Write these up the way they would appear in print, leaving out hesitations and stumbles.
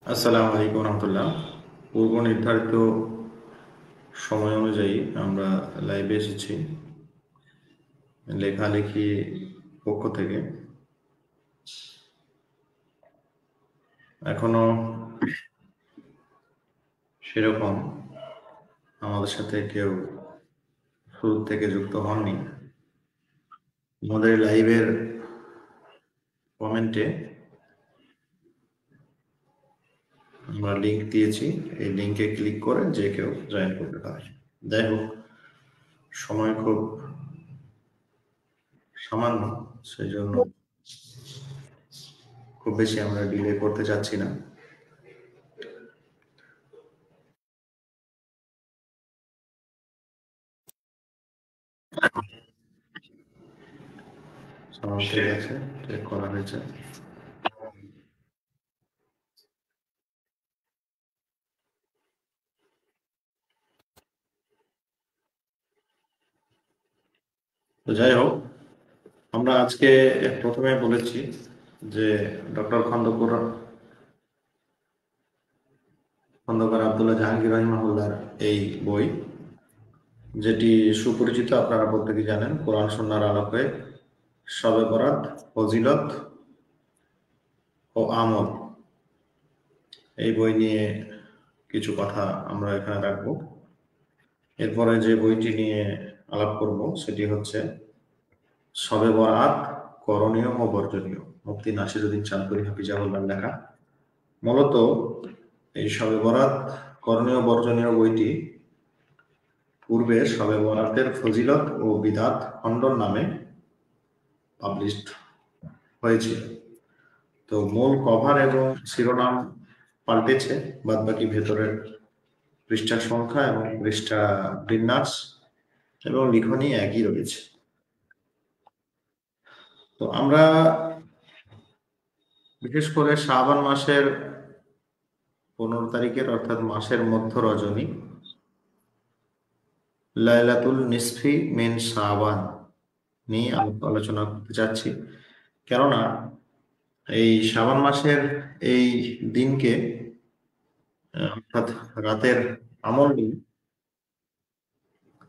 আসসালামু আলাইকুম রহমতুল্লাহ। পূর্ব নির্ধারিত সময় অনুযায়ী আমরা লাইভে এসেছি লেখালেখি পক্ষ থেকে। এখনো সেরকম আমাদের সাথে কেউ শুরু থেকে যুক্ত হননি। আমাদের লাইভের কমেন্টে আমরা লিঙ্ক দিয়েছি, এই লিঙ্কে ক্লিক করে যে কেউ জয়েন করতে পারে। যাই হোক, সময় খুব সামান্য, সেই জন্য খুব বেশি আমরা ডিলে করতে চাচ্ছি না। ঠিক আছে, চেক করা হয়েছে। তো যাই হোক, আমরা আজকে প্রথমে বলেছি যে ডক্টর খন্দকার আব্দুল্লাহ জাহাঙ্গীর রহিমাহুল্লাহর এই বই, যেটি সুপরিচিত, আপনারা প্রত্যেকে জানেন, কোরআন সুন্নাহর আলোকে শবে বরাত, ফজিলত ও আমল, এই বই নিয়ে কিছু কথা আমরা এখানে রাখব। এরপরে যে বইটি নিয়ে আলাপ করব সেটি হচ্ছে শবে বরাত, করণীয় ও বর্জনীয়, মুফতি নাসিরউদ্দিন চাঁদপুরী হাফিজাহুল্লাহর লেখা। মূলত এই শবে বরাত, করণীয় বর্জনীয় বইটি পূর্বে শবে বরাতের ফজিলত ও বিদাত খণ্ডন নামে পাবলিশড হয়েছিল। তো মূল কভার এবং শিরোনাম পাল্টেছে, বাদবাকি ভেতরের পৃষ্ঠা সংখ্যা এবং পৃষ্ঠা বিন্যাস এবং লিখনই একই রয়েছে। তো আমরা বিশেষ করে শাবান মাসের 15 তারিখের, অর্থাৎ মাসের মধ্য রজনী, লাইলাতুল নিসফি মিন শাবান নিয়ে আলোচনা করতে চাচ্ছি। কেননা এই শাবান মাসের এই দিনকে, অর্থাৎ রাতের আমল নিয়ে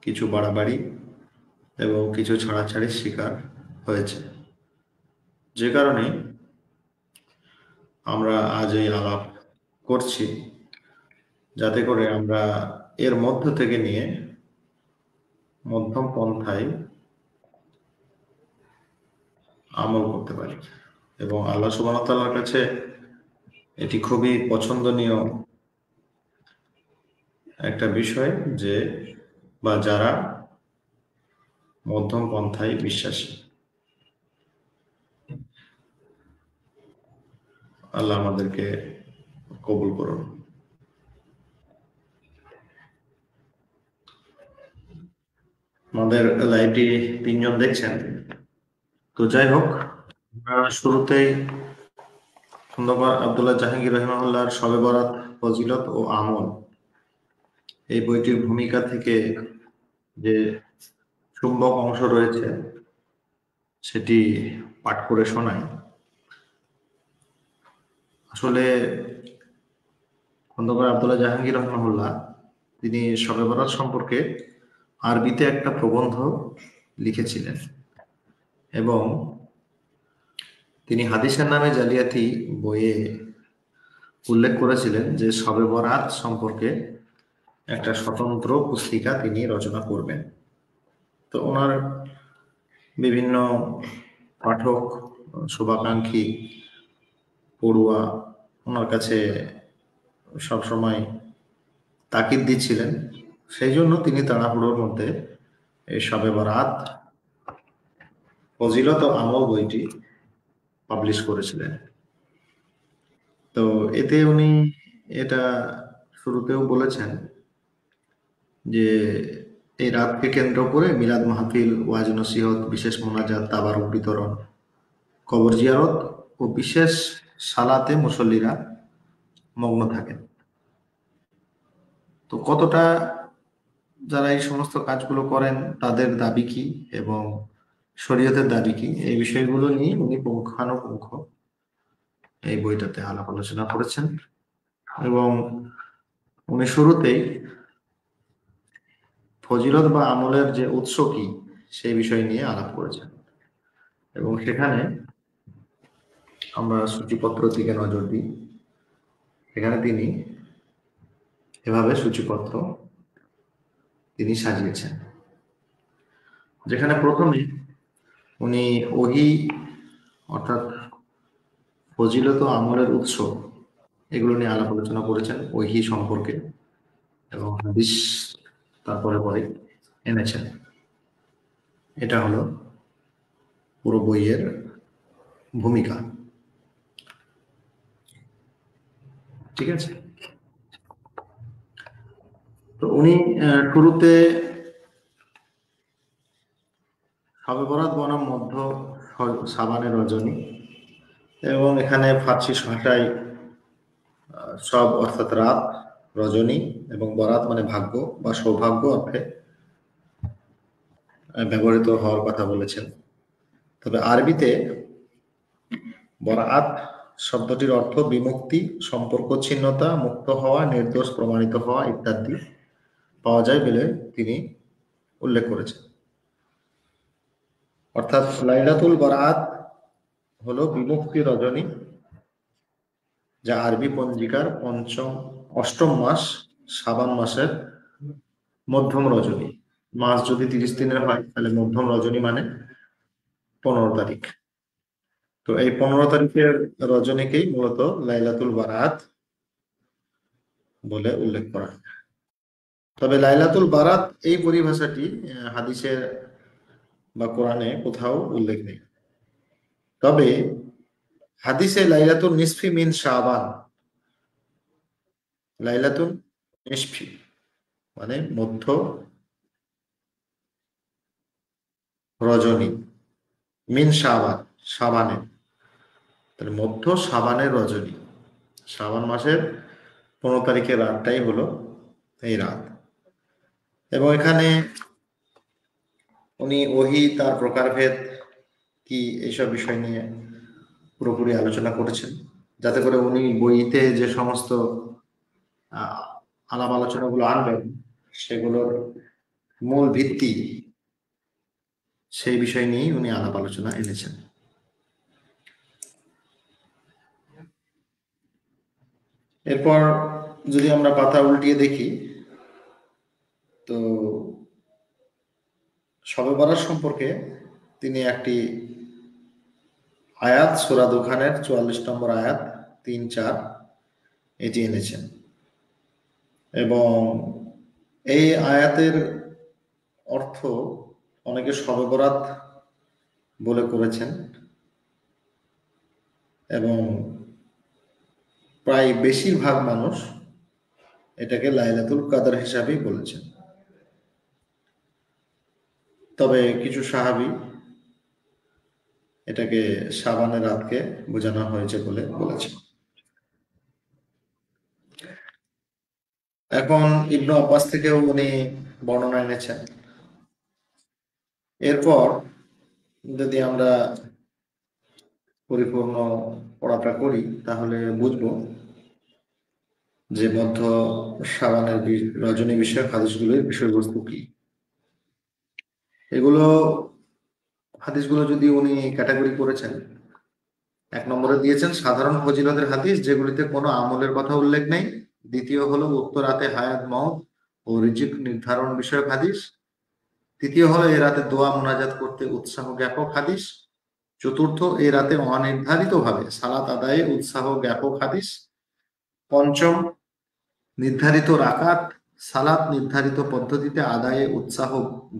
কিছু বাড়াবাড়ি এবং কিছু ছাড়াছাড়ির শিকার হয়েছে, যে কারণে আমরা আজ এই আলাপ করছি, যাতে করে আমরা এর মধ্য থেকে নিয়ে মধ্যম পন্থায় আমল করতে পারি। এবং আল্লাহ সুবহানাহু ওয়া তাআলার কাছে এটি খুবই পছন্দনীয় একটা বিষয়, যে বা যারা মধ্যম পন্থায় বিশ্বাসী। আল্লাহ আমাদেরকে কবুল করুন। আমাদের লাইভটি 3 জন দেখছেন। তো যাই হোক, শুরুতেই খন্দকার আব্দুল্লাহ জাহাঙ্গীর রহিমাহুল্লাহর শবে বরাত, ফজিলত ও আমল, এই বইটির ভূমিকা থেকে যে চুম্বক অংশ রয়েছে সেটি পাঠ করে শোনাই। আসলে খন্দকার আব্দুল্লাহ জাহাঙ্গীর রহমাহুল্লাহ তিনি শবে বরাত সম্পর্কে আরবিতে একটা প্রবন্ধ লিখেছিলেন, এবং তিনি হাদিসের নামে জালিয়াতি বইয়ে উল্লেখ করেছিলেন যে শবে বরাত সম্পর্কে একটা স্বতন্ত্র পুস্তিকা তিনি রচনা করবেন। তো ওনার বিভিন্ন পাঠক, শুভাকাঙ্ক্ষী, পড়ুয়া ওনার কাছে সবসময় তাকিদ দিচ্ছিলেন। সেই জন্য তিনি তাড়াহুড়োর মধ্যে এই শবে বরাত, ফজিলত ও আমল বইটি পাবলিশ করেছিলেন। তো এতে উনি এটা শুরুতেও বলেছেন যে এই রাতকে কেন্দ্র করে মিলাদ মাহফিল, ওয়াজ নসিহত, বিশেষ মোনাজাত, তাবারুক বিতরণ, কবর জিয়ারত ও বিশেষ সালাতে মুসল্লিরা মগ্ন থাকেন। তো কতটা যারা এই সমস্ত কাজগুলো করেন তাদের দাবি কি এবং শরীয়তের দাবি কি, এই বিষয়গুলো নিয়ে উনি পুঙ্খানুপুঙ্খ এই বইটাতে আলাপ আলোচনা করেছেন। এবং উনি শুরুতেই ফজিলত বা আমলের যে উৎস কি সেই বিষয় নিয়ে আলাপ করেছেন, এবং সেখানে আমরা সূচিপত্র দিকে নজর দিই। এখানে তিনি এভাবে সূচিপত্র তিনি সাজিয়েছেন, যেখানে প্রথমে উনি ওহী অর্থাৎ ফজিলত ও আমলের উৎস এগুলো নিয়ে আলাপ আলোচনা করেছেন ওহী সম্পর্কে, এবং হাদিস তারপরে পরে এনেছেন। এটা হলো পুরো বইয়ের ভূমিকা। ঠিক আছে, তো উনি শুরুতে শবে বরাত বনাম মধ্য সাবানের রজনী, এবং এখানে ফার্সি ভাষায় সব অর্থাৎ রাত, রজনী এবং বরাত মানে ভাগ্য বা সৌভাগ্য অর্থে ব্যবহৃত হওয়ার কথা বলেছেন। তবে আরবিতে বরাত শব্দটির অর্থ বিমুক্তি, সম্পর্ক ছিন্নতা, মুক্ত হওয়া, নির্দোষ প্রমাণিত হওয়া ইত্যাদি পাওয়া যায় বলে তিনি উল্লেখ করেছেন। অর্থাৎ লাইলাতুল বরাত হলো বিমুক্তি রজনী, যা আরবি পঞ্জিকার অষ্টম মাস শাবান মাসের মধ্যম রজনী। মাস যদি 30 দিনের হয় তাহলে মধ্যম রজনী মানে 15 তারিখ। তো এই 15 তারিখের রজনীকেই মূলত লাইলাতুল বারাত বলে উল্লেখ করা হয়। তবে লাইলাতুল বারাত এই পরিভাষাটি হাদিসের বা কোরআনে কোথাও উল্লেখ নেই। তবে হাদিসে লাইলাতুল নিসফি মিন শাবান, লাইলাতুল নিসফি মানে মধ্য রজনী, মিন শাবান শাবানের, তাহলে মধ্য শাবানের রজনী, শাবান মাসের 15 তারিখের রাতটাই হলো এই রাত। এবং এখানে উনি ওহী তার প্রকারভেদ কি এইসব বিষয় নিয়ে পুরোপুরি আলোচনা করেছেন, যাতে করে উনি বইতে যে সমস্ত আলাপ আলোচনাগুলো আনবেন সেগুলোর মূল ভিত্তি সেই বিষয় নিয়েই উনি আলাপ আলোচনা এনেছেন। এরপর যদি আমরা পাতা উল্টিয়ে দেখি, তো শবে বরাত সম্পর্কে তিনি একটি আয়াত সূরা দুখানের 44 নম্বর আয়াত 3-4 এটি এনেছেন, এবং এই আয়াতের অর্থ অনেকে শবে বরাত বলে করেছেন, এবং প্রায় বেশিরভাগ মানুষ এটাকে লাইলাতুল কদর হিসাবেই বলেছেন। তবে কিছু সাহাবী এটাকে শাবানের রাতকে বোঝানো হয়েছে বলে বলেছেন। এখন ইবনু আব্বাস থেকেও উনি বর্ণনা এনেছেন। এরপর যদি আমরা পরিপূর্ণ পড়াটা করি তাহলে বুঝবো যে মধ্য শাবানের রজনী বিষয়ক হাদিসগুলোর বিষয়বস্তু কি। এগুলো হাদিসগুলো যদি উনি ক্যাটাগরি করেছেন, 1 নম্বরে দিয়েছেন সাধারণ ফজিলতের হাদিস যেগুলিতে কোনো আমলের কথা উল্লেখ নেই। দ্বিতীয় হলো উক্ত রাতে হায়াত মওত ও রিজিক নির্ধারণ বিষয়ক হাদিস। তৃতীয় হলো এই রাতে দোয়া মোনাজাত করতে উৎসাহ জ্ঞাপক হাদিস। চতুর্থ এই রাতে অনির্ধারিতভাবে সালাত আদায়ে উৎসাহ জ্ঞাপক হাদিস। পঞ্চম নির্ধারিত রাকাত সালাত নির্ধারিত পদ্ধতিতে আদায়ে উৎসাহ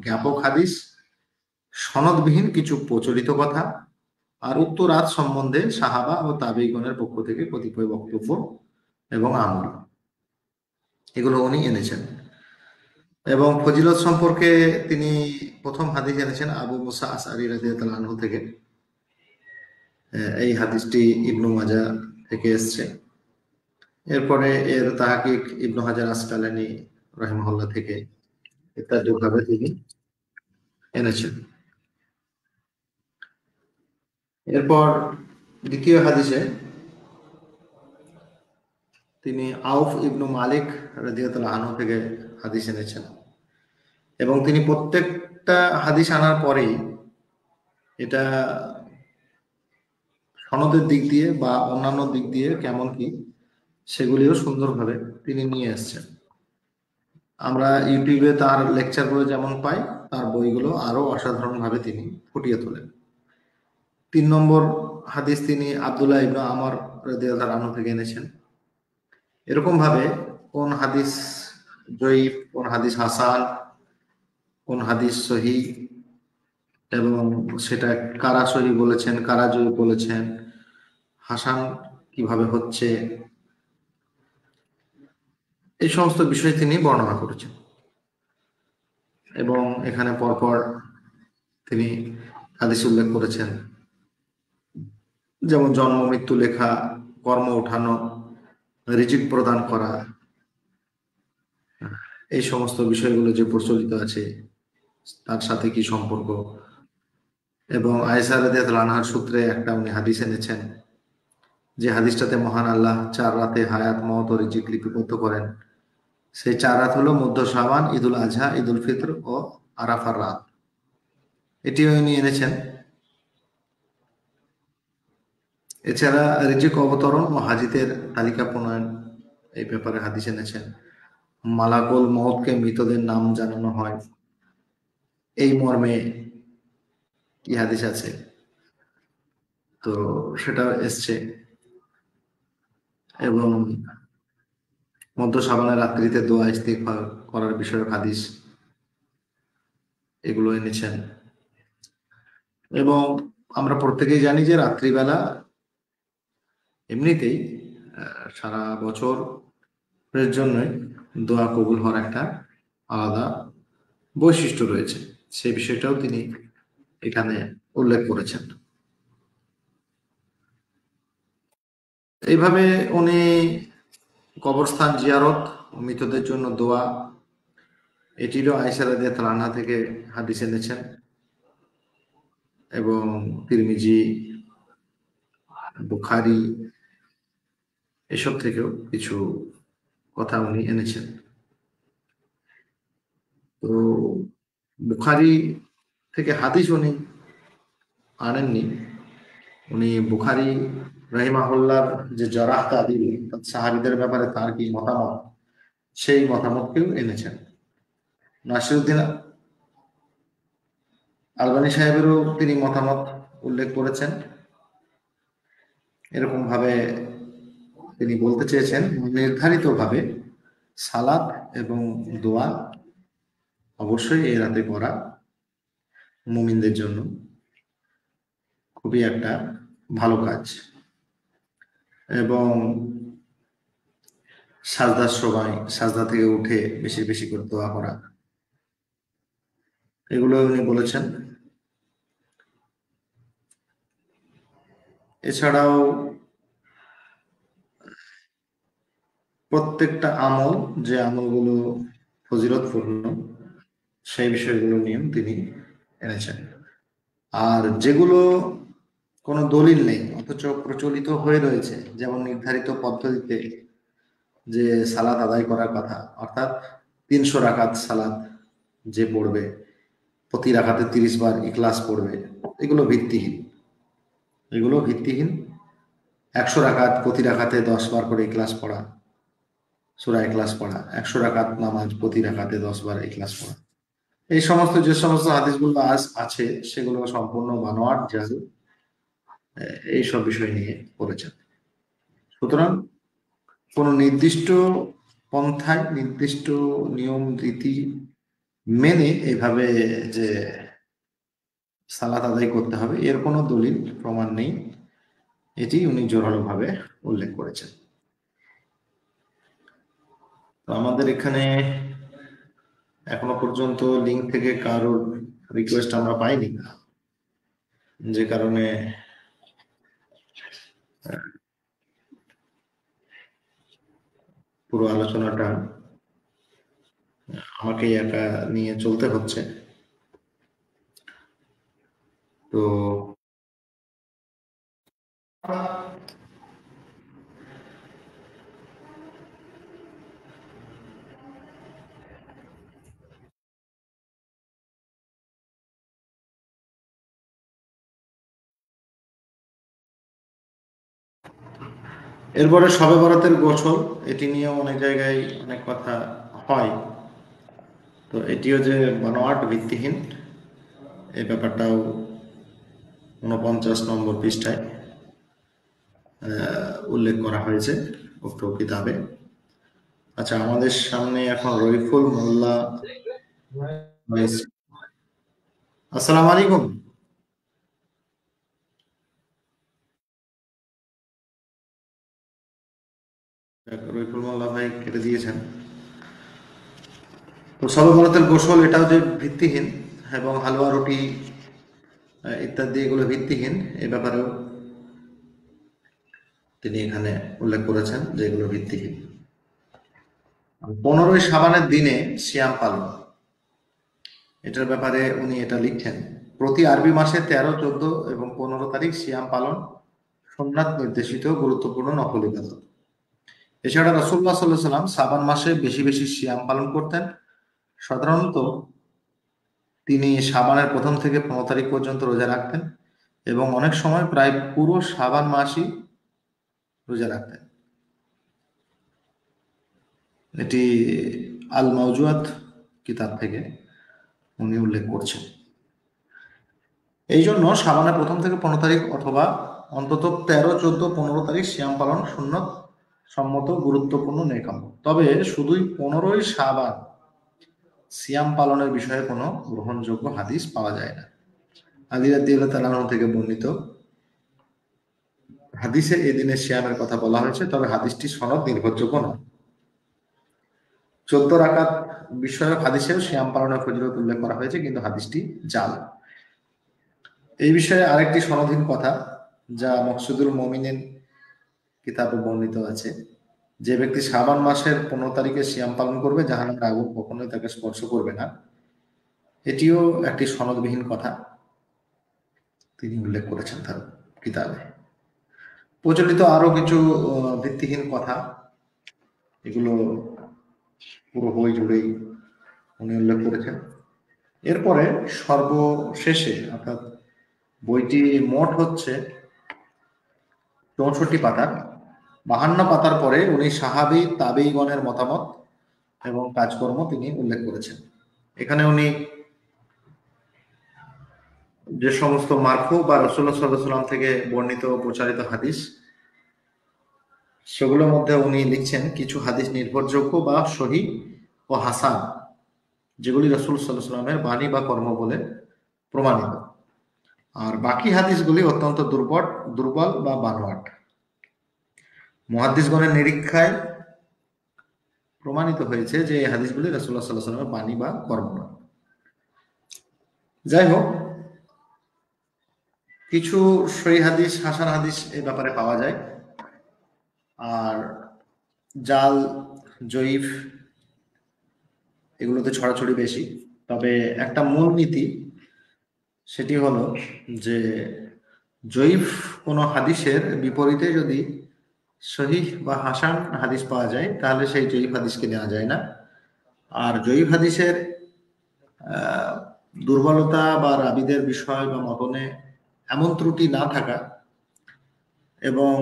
জ্ঞাপক হাদিস। সনদবিহীন কিছু প্রচলিত কথা, আর উক্ত রাত সম্বন্ধে সাহাবা ও তাবেঈগণের পক্ষ থেকে কতিপয় বক্তব্য এবং আমল, এগুলো উনি এনেছেন। এবং ফজিলত সম্পর্কে তিনি প্রথম হাদিস এনেছেন আবু মুসা আশআরী রাদিয়াল্লাহু আনহু থেকে। এই হাদিসটি ইবনু মাজাহ থেকে এসেছে। এরপরে এর তাহকিক ইবনু হাজার আসকালানী রাহিমাহুল্লাহ থেকে ইত্যাদিভাবে তিনি এনেছেন। এরপর দ্বিতীয় হাদিসে তিনি আউফ ইবনু মালিক রাদিয়াল্লাহু আনহু থেকে হাদিস এনেছেন এবং তিনি প্রত্যেকটা হাদিস আনার পরেই এটা সনদের দিক দিয়ে বা অন্যান্য দিক দিয়ে কেমন কি সেগুলিও সুন্দরভাবে তিনি নিয়ে এসেছেন। আমরা ইউটিউবে তার লেকচারগুলো যেমন পাই, তার বইগুলো আরো অসাধারণভাবে তিনি ফুটিয়ে তোলেন। 3 নম্বর হাদিস তিনি আব্দুল্লাহ ইবনে আমর রাদিয়াল্লাহু আনহু থেকে এনেছেন। এরকম ভাবে কোন হাদিস জয়ীফ, কোন হাদিস হাসান, কোন হাদিস সহি এবং সেটা কারা সহি বলেছেন, কারা জয়ীফ বলেছেন, হাসান কিভাবে হচ্ছে, এই সমস্ত বিষয় তিনি বর্ণনা করেছেন এবং এখানে পরপর তিনি হাদিস উল্লেখ করেছেন, যেমন জন্ম মৃত্যু লেখা, কর্ম উঠানো, রিজিক প্রদান করা, এই সমস্ত বিষয়গুলো যে প্রচলিত আছে তার সাথে কি সম্পর্ক। এবং আয়েশা রাদিয়াল্লাহু আনহার সূত্রে একটা উনি হাদিস এনেছেন, যে হাদিসটাতে মহান আল্লাহ 4 রাতে হায়াত, মওত ও রিজিক লিপিবদ্ধ করেন। সেই 4 রাত হলো মধ্য শাবান, ঈদুল আজহা, ঈদুল ফিতর ও আরাফার রাত। এটিও উনি এনেছেন। এছাড়া রিজিক অবতরণ ও হাজিদের তালিকা প্রণয়ন, এই ব্যাপারে হাদিস এনেছেন। মালাকুল মউতকে মৃতদের নাম জানানো হয়, এই মর্মে কি হাদিস আছে, তো সেটা এসছে। এবং মধ্য শাবানের রাত্রিতে দোয়া ইস্তিগফার করার বিষয়ক হাদিস, এগুলো এনেছেন। এবং আমরা প্রত্যেকেই জানি যে রাত্রিবেলা এমনিতেই সারা বছরের জন্যই দোয়া কবুল হওয়ার একটা আলাদা বৈশিষ্ট্য রয়েছে, সেই বিষয়টাও তিনি এখানে উল্লেখ করেছেন। এইভাবে উনি কবরস্থান জিয়ারত, মৃতদের জন্য দোয়া, এটিরও আয়েশা রাদিয়াল্লাহু আনহা থেকে হাদিস এনেছেন এবং তিরমিজি, বুখারী এসব থেকেও কিছু কথা উনি এনেছেন। তো বুখারী থেকে হাদিস উনি আনেননি, উনি বুখারী রাহিমাহুল্লাহর যে জারাহ তাদিল, সাহাবীদের ব্যাপারে তার কি মতামত, সেই মতামতকেও এনেছেন। নাসিরউদ্দিন আলবানী সাহেবেরও তিনি মতামত উল্লেখ করেছেন। এরকম ভাবে তিনি বলতে চেয়েছেন, নির্ধারিতভাবে সালাত এবং দোয়া অবশ্যই এই রাতে করা মুমিনদের জন্য খুবই একটা ভালো কাজ। এবং সাজদার সময় সাজদা থেকে উঠে বেশি বেশি করে দোয়া করা, এগুলো উনি বলেছেন। এছাড়াও প্রত্যেকটা আমল, যে আমলগুলো ফজিলতপূর্ণ, সেই বিষয়গুলো নিয়েও তিনি এনেছেন। আর যেগুলো কোনো দলিল নেই অথচ প্রচলিত হয়ে রয়েছে, যেমন নির্ধারিত পদ্ধতিতে যে সালাত আদায় করার কথা, অর্থাৎ 300 রাকাত সালাত যে পড়বে, প্রতি রাকাতে 30 বার ইখলাস পড়বে, এগুলো ভিত্তিহীন। এগুলো ভিত্তিহীন। 100 রাকাত, প্রতি রাকাতে 10 বার করে ইখলাস পড়া, সূরা ইখলাস পড়া, 100 রাকাত নামাজ, প্রতি রাকাতে 10 বার ইখলাস পড়া, এই সমস্ত যে সমস্ত হাদিসগুলো আছে সেগুলো সম্পূর্ণ বানোয়াট, জাল, এইসব বিষয় নিয়ে পড়েছেন। সুতরাং কোন নির্দিষ্ট পন্থায়, নির্দিষ্ট নিয়ম রীতি মেনে এভাবে যে সালাত আদায় করতে হবে, এর কোনো দলিল প্রমাণ নেই, এটি উনি জোরালোভাবে উল্লেখ করেছেন। তো আমাদের এখানে এখনো পর্যন্ত লিঙ্ক থেকে কারোর রিকোয়েস্ট আমরা পাইনি, যে কারণে পুরো আলোচনাটা আমাকে একা নিয়ে চলতে হচ্ছে। তো এরপরে শবে বরাতের গোসল, এটি নিয়েও অনেক জায়গায় অনেক কথা হয়। তো এটিও যে বানোয়াট ভিত্তিহীন, এই ব্যাপারটাও 49 নম্বর পৃষ্ঠায় উল্লেখ করা হয়েছে উক্ত কিতাবে। আচ্ছা, আমাদের সামনে এখন রইফুল মোল্লা। আসসালামু আলাইকুম। রইফুল মোল্লা ভাই কেটে দিয়েছেন। তো শবে বরাতের গোসল এটাও যে ভিত্তিহীন, এবং হালুয়া রুটি ইত্যাদি এগুলো ভিত্তিহীন, এ ব্যাপারেও তিনি এখানে উল্লেখ করেছেন যে এগুলো ভিত্তিহীন। 15ই শাবানের দিনে সিয়াম পালন, এটার ব্যাপারে উনি এটা লিখছেন, প্রতি আরবি মাসে 13, 14 এবং 15 তারিখ সিয়াম পালন সুন্নাত নির্দেশিত গুরুত্বপূর্ণ নফল ইবাদত। এছাড়া রাসূলুল্লাহ সাল্লাল্লাহু আলাইহি ওয়াসাল্লাম শাবান মাসে বেশি বেশি সিয়াম পালন করতেন। সাধারণত তিনি শাবানের 1ম থেকে 15 তারিখ পর্যন্ত রোজা রাখতেন, এবং অনেক সময় প্রায় পুরো শাবান মাসই রোজা রাখতেন। এটি আল মাওজুয়াত কিতাব থেকে উনি উল্লেখ করছেন। এই জন্য শাবানের 1ম থেকে 15 তারিখ অথবা অন্তত 13, 14, 15 তারিখ সিয়াম পালন সুন্নত সম্মত গুরুত্বপূর্ণ নেকাম। তবে শুধুই 15ই শাবান সিয়াম পালনের বিষয়ে কোনো গ্রহণযোগ্য হাদিস পাওয়া যায় না। আলী রাদিয়াল্লাহু তাআলা আনহু থেকে বর্ণিত হাদিসে এই দিনের সিয়ামের কথা বলা হয়েছে, তবে হাদিসটি সনদ নির্ভরযোগ্য নয়। 14 রাকাত বিষয়ক হাদিসেও সিয়াম পালনের ফজিলত উল্লেখ করা হয়েছে, কিন্তু হাদিসটি জাল। এই বিষয়ে আরেকটি সনদহীন কথা, যা মকসুদুল মুমিনিন কিতাবে বর্ণিত আছে, যে ব্যক্তি শাবান মাসের 15 তারিখে সিয়াম পালন করবে, জাহান্নামের আগুন কখনোই তাকে স্পর্শ করবে না। এটিও একটি সনদবিহীন কথা তিনি উল্লেখ করেছেন তার কিতাবে। প্রচলিত আরো কিছু ভিত্তিহীন কথা, এগুলো পুরো বই জুড়েই উনি উল্লেখ করেছেন। এরপরে সর্বশেষে, অর্থাৎ বইটি মোট হচ্ছে 64 পাতার, 52 পাতার পরে উনি সাহাবী তাবেঈগণের মতামত এবং কাজকর্ম তিনি উল্লেখ করেছেন। এখানে উনি যে সমস্ত মারফু বা রাসূলুল্লাহ সাল্লাল্লাহু আলাইহি ওয়াসাল্লাম থেকে বর্ণিত প্রচারিত হাদিস, সেগুলোর মধ্যে উনি লিখছেন কিছু হাদিস নির্ভরযোগ্য বা সহিহ ও হাসান, যেগুলি রাসূল সাল্লাল্লাহু আলাইহি ওয়াসাল্লামের বাণী বা কর্ম বলে প্রমাণিত, আর বাকি হাদিসগুলি অত্যন্ত দুর্বল বা বানোয়াট। মুহাদ্দিসগণের নিরীক্ষায় প্রমাণিত হয়েছে যে এই হাদিসগুলি রাসূলুল্লাহ সাল্লাল্লাহু আলাইহি ওয়াসাল্লামের বাণী বা কর্ম নয়। যাই হোক, কিছু সহিহ হাদিস, হাসান হাদিস এই ব্যাপারে পাওয়া যায়, আর জাল, জয়ীফ এগুলোতে ছড়াছড়ি বেশি। তবে একটা মূল নীতি, সেটি হলো যে জয়ীফ কোনো হাদিসের বিপরীতে যদি সহিহ বা হাসান হাদিস পাওয়া যায়, তাহলে সেই জয়ীফ হাদিসকে নেওয়া যায় না। আর জয়ীফ হাদিসের দুর্বলতা বা রাবীদের বিষয় বা মতনে এমন ত্রুটি না থাকা, এবং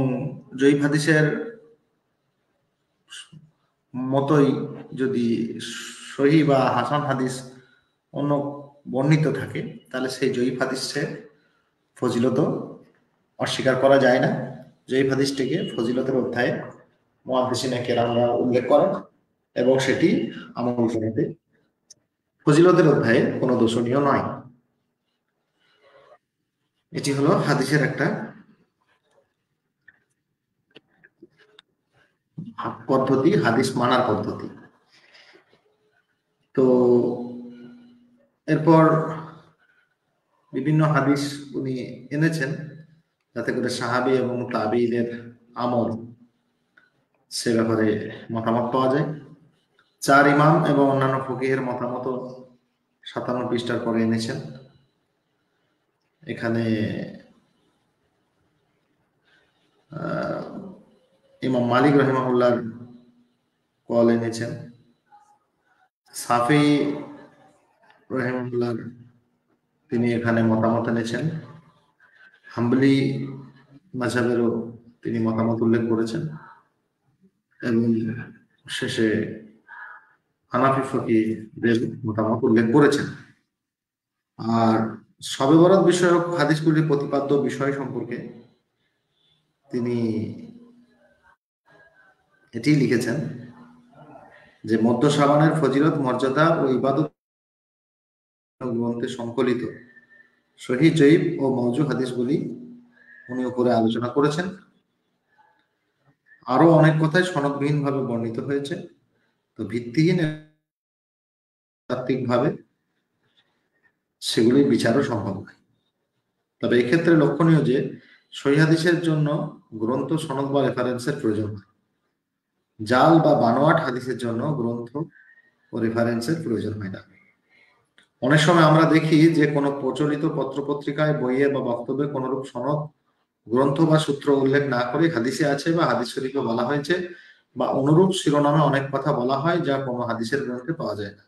জয়ীফ হাদিসের মতোই যদি সহিহ বা হাসান হাদিস অন্য বর্ণিত থাকে, তাহলে সেই জয়ীফ হাদিসের ফজিলত অস্বীকার করা যায় না। জয়ীফ হাদিসটিকে ফজিলতের অধ্যায়ে মুহাদ্দিসিনে কেরামরা উল্লেখ করেন, এবং সেটি আমল করতে ফজিলতের অধ্যায়ে কোনো দোষণীয় নয়। এটি হলো হাদিসের একটা পদ্ধতি, হাদিস মানার পদ্ধতি। তো এরপর বিভিন্ন হাদিস উনি এনেছেন, যাতে করে সাহাবী এবং তাবেঈদের আমল সে ব্যাপারে মতামত পাওয়া যায়। 4 ইমাম এবং অন্যান্য ফকিহের মতামত 57 পৃষ্ঠার পরে এনেছেন। এখানে ইমাম মালিক রাহিমাহুল্লাহর কল এনেছেন, সাফি রাহিমাহুল্লাহর তিনি এখানে মতামত এনেছেন, হাম্বলি মাযহাবেরও তিনি মতামত উল্লেখ করেছেন এবং শেষে হানাফি ফকিহদের মতামত উল্লেখ করেছেন। আর শবে বরাত বিষয়ক হাদিসগুলির প্রতিপাদ্য বিষয় সম্পর্কে তিনি এটি লিখেছেন যে মধ্য শাবানের ফজিলত, মর্যাদা ও ইবাদত গ্রন্থে সংকলিত সহিহ, জয়ীফ ও মওজু হাদিসগুলি উনি উপরে আলোচনা করেছেন। আরো অনেক কথাই সনদবিহীন ভাবে বর্ণিত হয়েছে, তো ভিত্তিহীন তাত্ত্বিকভাবে সেগুলি বিচারও সম্ভব নয়। তবে এক্ষেত্রে লক্ষণীয় যে সহিহ হাদিসের জন্য গ্রন্থ, সনদ বা রেফারেন্সের প্রয়োজন হয়। জাল বা বানোয়াট হাদিসের জন্য গ্রন্থ ও রেফারেন্সের প্রয়োজন হয় না। অনেক সময় আমরা দেখি যে কোনো প্রচলিত পত্রপত্রিকায়, বইয়ে বা বক্তব্যে কোনরূপ সনদ, গ্রন্থ বা সূত্র উল্লেখ না করে হাদিসে আছে বা হাদিস শরীফে বলা হয়েছে, বা অনুরূপ শিরোনামে অনেক কথা বলা হয় যা কোনো হাদিসের গ্রন্থে পাওয়া যায় না।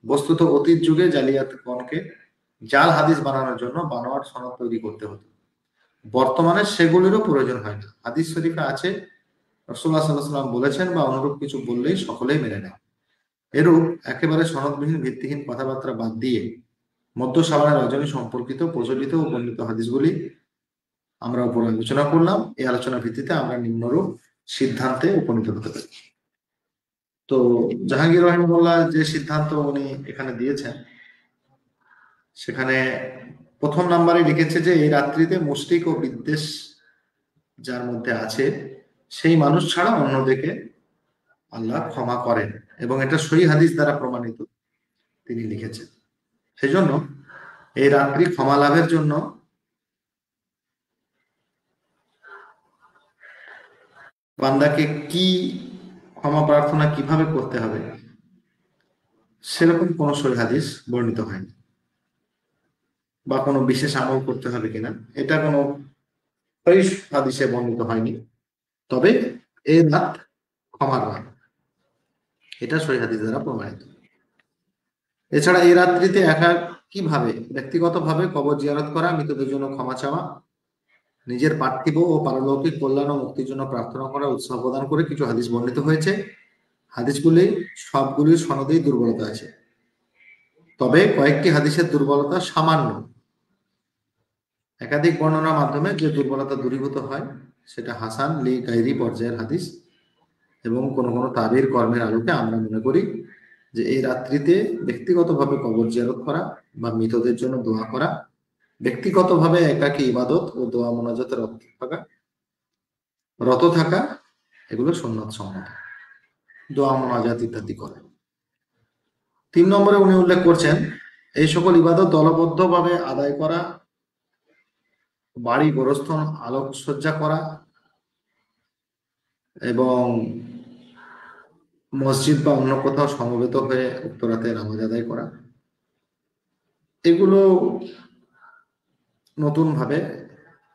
বস্তুত অতীত যুগে জালিয়াতগণকে জাল হাদিস বানানোর জন্য বানোয়াট সনদ তৈরি করতে হতো। বর্তমানে সেগুলিরও প্রয়োজন হয় না। হাদিস শরীফে আছে, রাসূলুল্লাহ সাল্লাল্লাহু আলাইহি ওয়াসাল্লাম বলেছেন বা অনুরূপ কিছু বললেই সকলেই মেনে নেয়। এরূপ একেবারে সনদবিহীন, ভিত্তিহীন কথাবার্তা বাদ দিয়ে মধ্য শাবানের রজনী সম্পর্কিত প্রচলিত ও বর্ণিত হাদিসগুলি আমরা উপরে আলোচনা করলাম। এই আলোচনার ভিত্তিতে আমরা নিম্নরূপ সিদ্ধান্তে উপনীত হতে পারি। তো জাহাঙ্গীর রহিমাহুল্লাহ যে সিদ্ধান্ত উনি এখানে দিয়েছেন, সেখানে প্রথম নাম্বারে লিখেছে যে এই রাত্রিতে মুশরিক ও বিদ্বেষ যার মধ্যে আছে সেই মানুষ ছাড়া অন্যদেরকে আল্লাহ ক্ষমা করেন, এবং এটা সহিহ হাদিস দ্বারা প্রমাণিত তিনি লিখেছেন। সেজন্য এই রাত্রি ক্ষমা লাভের জন্য বান্দাকে কি ক্ষমা প্রার্থনা কিভাবে করতে হবে সেরকম কোন সহিহ হাদিস বর্ণিত হয়নি, বা কোনো বিশেষ আমল করতে হবে কিনা এটা কোনো সহিহ হাদিসে বর্ণিত হয়নি। তবে এই রাত ক্ষমার রাত, এটা সহিহ হাদিস দ্বারা প্রমাণিত। এছাড়া এই রাত্রিতে একা কিভাবে ব্যক্তিগতভাবে কবর জিয়ারত করা, মৃতদের জন্য ক্ষমা চাওয়া, নিজের পার্থিব ও পারলৌকিক কল্যাণ ও মুক্তির জন্য প্রার্থনা করা, উৎসাহ প্রদান করে কিছু হাদিস বর্ণিত হয়েছে। হাদিসগুলি সবগুলির সনদেই দুর্বলতা আছে, তবে কয়েকটি হাদিসের দুর্বলতা সামান্য। একাধিক বর্ণনার মাধ্যমে যে দুর্বলতা দূরীভূত হয় সেটা হাসান লি গায়রি পর্যায়ের হাদিস, এবং কোনো কোনো তাবির কর্মের আলোকে আমরা মনে করি যে এই রাত্রিতে ব্যক্তিগতভাবে কবর জিয়ারত করা বা মৃতদের জন্য দোয়া করা, ব্যক্তিগতভাবে একাকী ইবাদত ও দোয়া মোনাজাতে রত থাকা, এগুলো সুন্নাত সম্মত। দোয়া মোনাজাত ইত্যাদি করে। 3 নম্বরে উনি উল্লেখ করছেন এই সকল ইবাদত দলবদ্ধভাবে আদায় করা, বাড়ি গোরস্থান আলোকসজ্জা করা এবং মসজিদ বা অন্য কোথাও সমবেত হয়ে উক্ত রাতে নামাজ আদায় করা, এগুলো নতুন ভাবে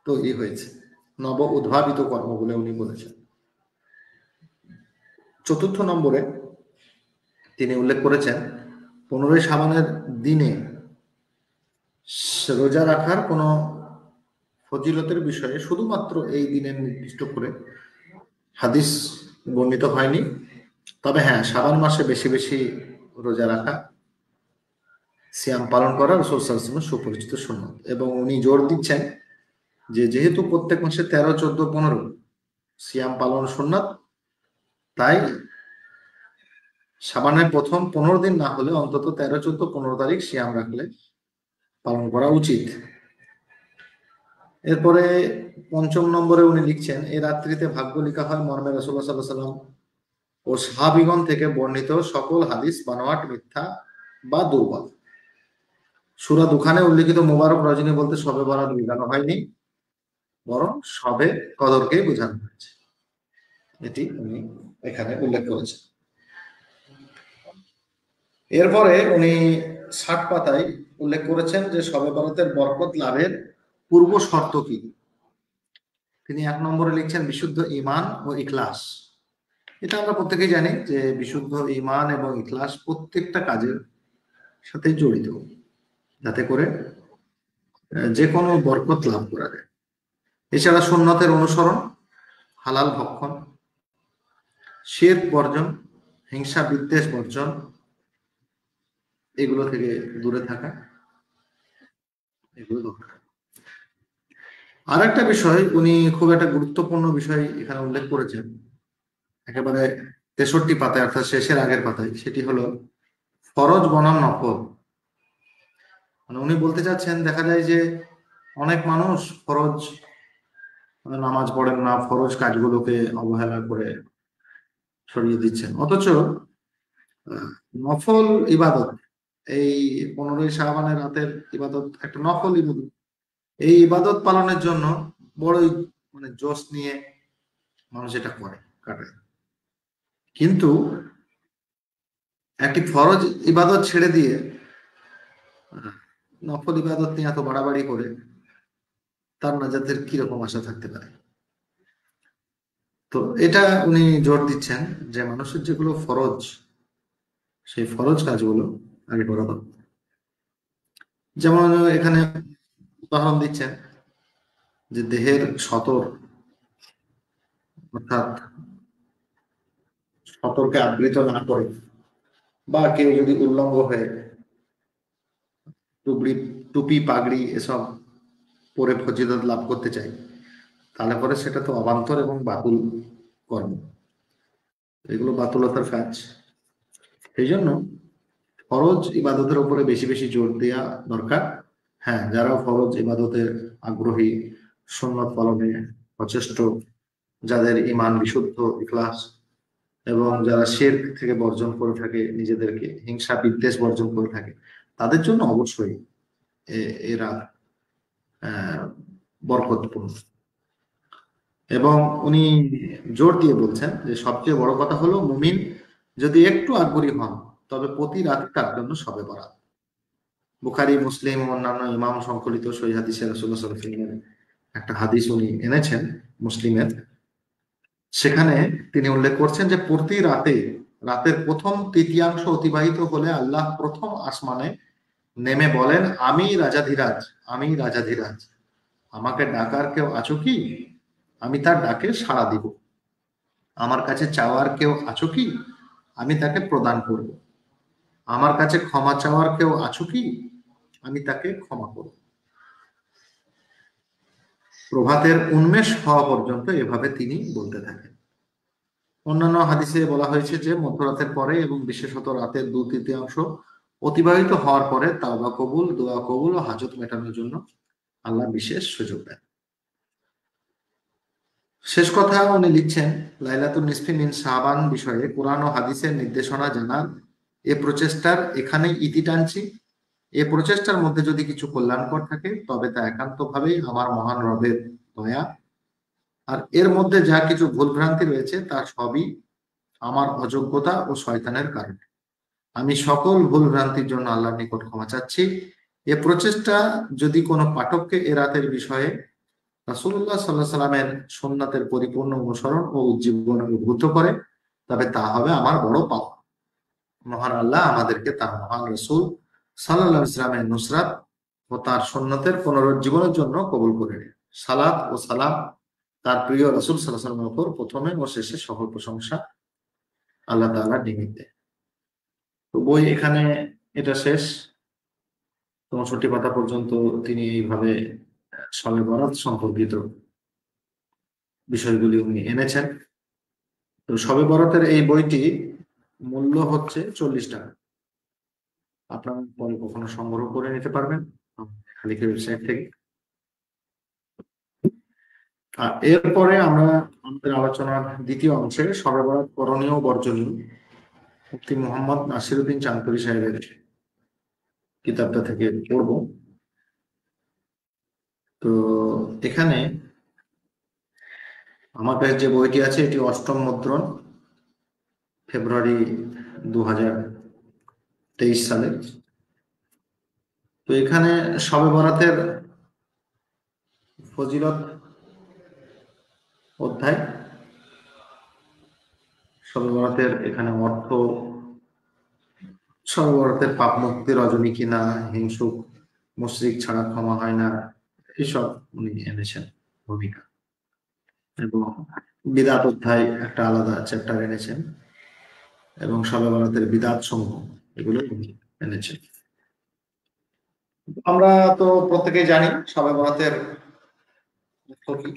তৈরি হয়েছে, নব উদ্ভাবিত কর্ম বলে উনি বলেছেন। 4র্থ নম্বরে তিনি উল্লেখ করেছেন 15ই শাবানের দিনে রোজা রাখার কোনো ফজিলতের বিষয়ে শুধুমাত্র এই দিনের নির্দিষ্ট করে হাদিস বর্ণিত হয়নি। তবে হ্যাঁ, শাবান মাসে বেশি বেশি রোজা রাখা, সিয়াম পালন করা রাসূল সাল্লাল্লাহু আলাইহি ওয়াসাল্লামের সুপরিচিত সুন্নাত, এবং উনি জোর দিচ্ছেন যে যেহেতু প্রত্যেক মাসে 13, 14, 15 সিয়াম পালন সুন্নাত, তাই শাবানের প্রথম 15 দিন না হলে অন্তত 13, 14, 15 তারিখ সিয়াম রাখলে পালন করা উচিত। এরপরে 5ম নম্বরে উনি লিখছেন এই রাত্রিতে ভাগ্য লেখা হয় মর্মে রাসূলুল্লাহ সাল্লাল্লাহু আলাইহি ওয়াসাল্লাম ও সাহাবীগণ থেকে বর্ণিত সকল হাদিস বানোয়াট, মিথ্যা বা দুর্বল। সূরা দুখানে উল্লেখিত মোবারক রজনী বলতে শবে বরাত বোঝানো হয়নি, বরং শবে কদরকেই বোঝানো হয়েছে, এটি উনি এখানে উল্লেখ করেছেন। এরপরে উনি 60 পাতায় উল্লেখ করেছেন যে শবে বরাতের বরকত লাভের পূর্ব শর্ত কি। তিনি 1 নম্বরে লিখছেন বিশুদ্ধ ঈমান ও ইখলাস। এটা আমরা প্রত্যেকেই জানি যে বিশুদ্ধ ঈমান এবং ইখলাস প্রত্যেকটা কাজের সাথে জড়িত, যাতে করে যে কোনো বরকত লাভ করা যায়। এছাড়া সুন্নতের অনুসরণ, হালাল ভক্ষণ, শিরক বর্জন, হিংসা বিদ্বেষ বর্জন, এগুলো থেকে দূরে থাকা, এগুলো দরকার। আর একটা বিষয় উনি খুব একটা গুরুত্বপূর্ণ বিষয় এখানে উল্লেখ করেছেন, একেবারে 63 পাতায় অর্থাৎ শেষের আগের পাতায়, সেটি হলো ফরজ বনাম নফল। মানে উনি বলতে চাচ্ছেন, দেখা যায় যে অনেক মানুষ ফরজ নামাজ পড়েন না, ফরজ কাজগুলোকে অবহেলা করে সরিয়ে দিচ্ছেন, অথচ নফল ইবাদত, এই 15ই শাবানের রাতের ইবাদত একটা নফল ইবাদত, এই ইবাদত পালনের জন্য বড়ই মানে জোশ নিয়ে মানুষ এটা করে কাটায়। কিন্তু একটি ফরজ ইবাদত ছেড়ে দিয়ে নফল ইবাদত নিয়ে এত বাড়াবাড়ি করে তার নাজাতের কিরকম আশা থাকতে পারে? তো এটা উনি জোর দিচ্ছেন যে মানুষের যেগুলো ফরজ, সেই ফরজ কাজগুলো আগে করা দরকার। যেমন এখানে উদাহরণ দিচ্ছেন যে দেহের সতর, অর্থাৎ সতর্কে আবৃত না করে, বা কেউ যদি উল্লঙ্গ হয়ে টুপি টুপি পাগড়ি এসব পরে ফজিলত লাভ করতে চায়, তাহলে পরে সেটা তো অবান্তর এবং বাতুল কর্ম, এগুলো বাতুলতার কাজ। এই জন্য ফরজ ইবাদতের উপরে বেশি বেশি জোর দেওয়া দরকার। হ্যাঁ, যারা ফরজ ইবাদতের আগ্রহী, সুন্নত পালনে সচেষ্ট, যাদের ঈমান বিশুদ্ধ, ইখলাস, এবং যারা শিরক থেকে বর্জন করে থাকে নিজেদেরকে, হিংসা বিদ্বেষ বর্জন করে থাকে, তাদের জন্য অবশ্যই এরা বরকতপূর্ণ। এবং উনি জোর দিয়ে বলছেন যে সবচেয়ে বড় কথা হলো মুমিন যদি একটু আগ্রহী হন তবে প্রতি রাতে তার জন্য শবে বরাত। বুখারী, মুসলিম ও অন্যান্য ইমাম সংকলিত সহিহ হাদিসে রাসূলুল্লাহ সাল্লাল্লাহু আলাইহি ওয়াসাল্লামের একটা হাদিস উনি এনেছেন মুসলিমের, সেখানে তিনি উল্লেখ করছেন যে প্রতি রাতে, রাতের প্রথম তৃতীয়াংশ অতিবাহিত হলে আল্লাহ প্রথম আসমানে নেমে বলেন, আমি রাজাধিরাজ, আমি রাজাধিরাজ, আমাকে ডাকার কেউ আছো কি? আমি তার ডাকে সাড়া দিব। আমার কাছে চাওয়ার কেউ আছো কি? আমি তাকে প্রদান করব। আমার কাছে ক্ষমা চাওয়ার কেউ আছো কি? আমি তাকে ক্ষমা করব। প্রভাতের উন্মেষ হওয়া পর্যন্ত এভাবে তিনি বলতে থাকেন। অন্যান্য হাদিসে বলা হয়েছে যে মধ্যরাতের পরে এবং বিশেষত রাতের 2/3 অতিবাহিত হওয়ার পরে তাওবা কবুল, দোয়া কবুল ও হাজত মেটানোর জন্য আল্লাহ বিশেষ সুযোগ দেন। শেষ কথা উনি লিখছেন, লাইলাতুন নিসফি মিন শাবান বিষয়ে কোরআন ও হাদিসের নির্দেশনা জানার এ প্রচেষ্টার এখানেই ইতি টানছি। এ প্রচেষ্টার মধ্যে যদি কিছু কল্যাণকর থাকে তবে তা একান্তভাবেই আমার মহান রবের দয়া, আর এর মধ্যে যা কিছু ভুলভ্রান্তি রয়েছে তা সবই আমার অযোগ্যতা ও শয়তানের কারণে। আমি সকল ভুলভ্রান্তির জন্য আল্লাহর নিকট ক্ষমা চাচ্ছি। এ প্রচেষ্টা যদি কোনো পাঠককে এ রাতের বিষয়ে রাসূলুল্লাহ সাল্লাল্লাহু আলাইহি সাল্লামের সুন্নাতের পরিপূর্ণ অনুসরণ ও উজ্জীবনে উদ্বুদ্ধ করে তবে তা হবে আমার বড় পাওয়া। মহান আল্লাহ আমাদেরকে তার মহান রাসূল সাল্লাল্লাহু আলাইহি সাল্লামের নুসরাত ও তার সুন্নতের পুনরুজ্জীবনের জন্য কবুল করে নিন। সালাত ও সালাম তার প্রিয় রাসূল সাল্লাল্লাহু আলাইহি ওয়াসাল্লামের উপর প্রথমে ও শেষে সকল প্রশংসা আল্লাহ তাআলার নিমিত্তে। তো বই এখানে এটা শেষ। ৬৪ পাতা পর্যন্ত তিনি এইভাবে শবে বরাত সম্পর্কিত বিষয়গুলি উনি এনেছেন। তো শবে বরাতের এই বইটি মূল্য হচ্ছে 40 টাকা। আপনারা পরে কখনো সংগ্রহ করে নিতে পারবেন খালিকের ওয়েবসাইট থেকে। আর এরপরে আমরা আমাদের আলোচনার দ্বিতীয় অংশে শবে বরাত করণীয় বর্জনীয় মুফতি মোহাম্মদ নাসিরউদ্দিন চাঁদপুরি সাহেবের কিতাবটা থেকে পড়ব। তো এখানে আমার কাছে যে বইটি আছে এটি 8ম মুদ্রণ, ফেব্রুয়ারি 2023 সালে। তো এখানে শবে বরাতের ফজিলত অধ্যায়, শবে বরাতের এখানে অর্থ, শবে বরাতের পাপ মুক্তি রজনী কিনা, হিংসুক মুশরিক ছাড়া ক্ষমা হয় না, এসব উনি এনেছেন ভূমিকা। এবং বিদাত অধ্যায় একটা আলাদা চ্যাপ্টার এনেছেন এবং শবে বরাতের বিদাত সমূহ এগুলো এনেছেন। আমরা তো প্রত্যেকেই জানি শবে বরাতের অর্থ কি,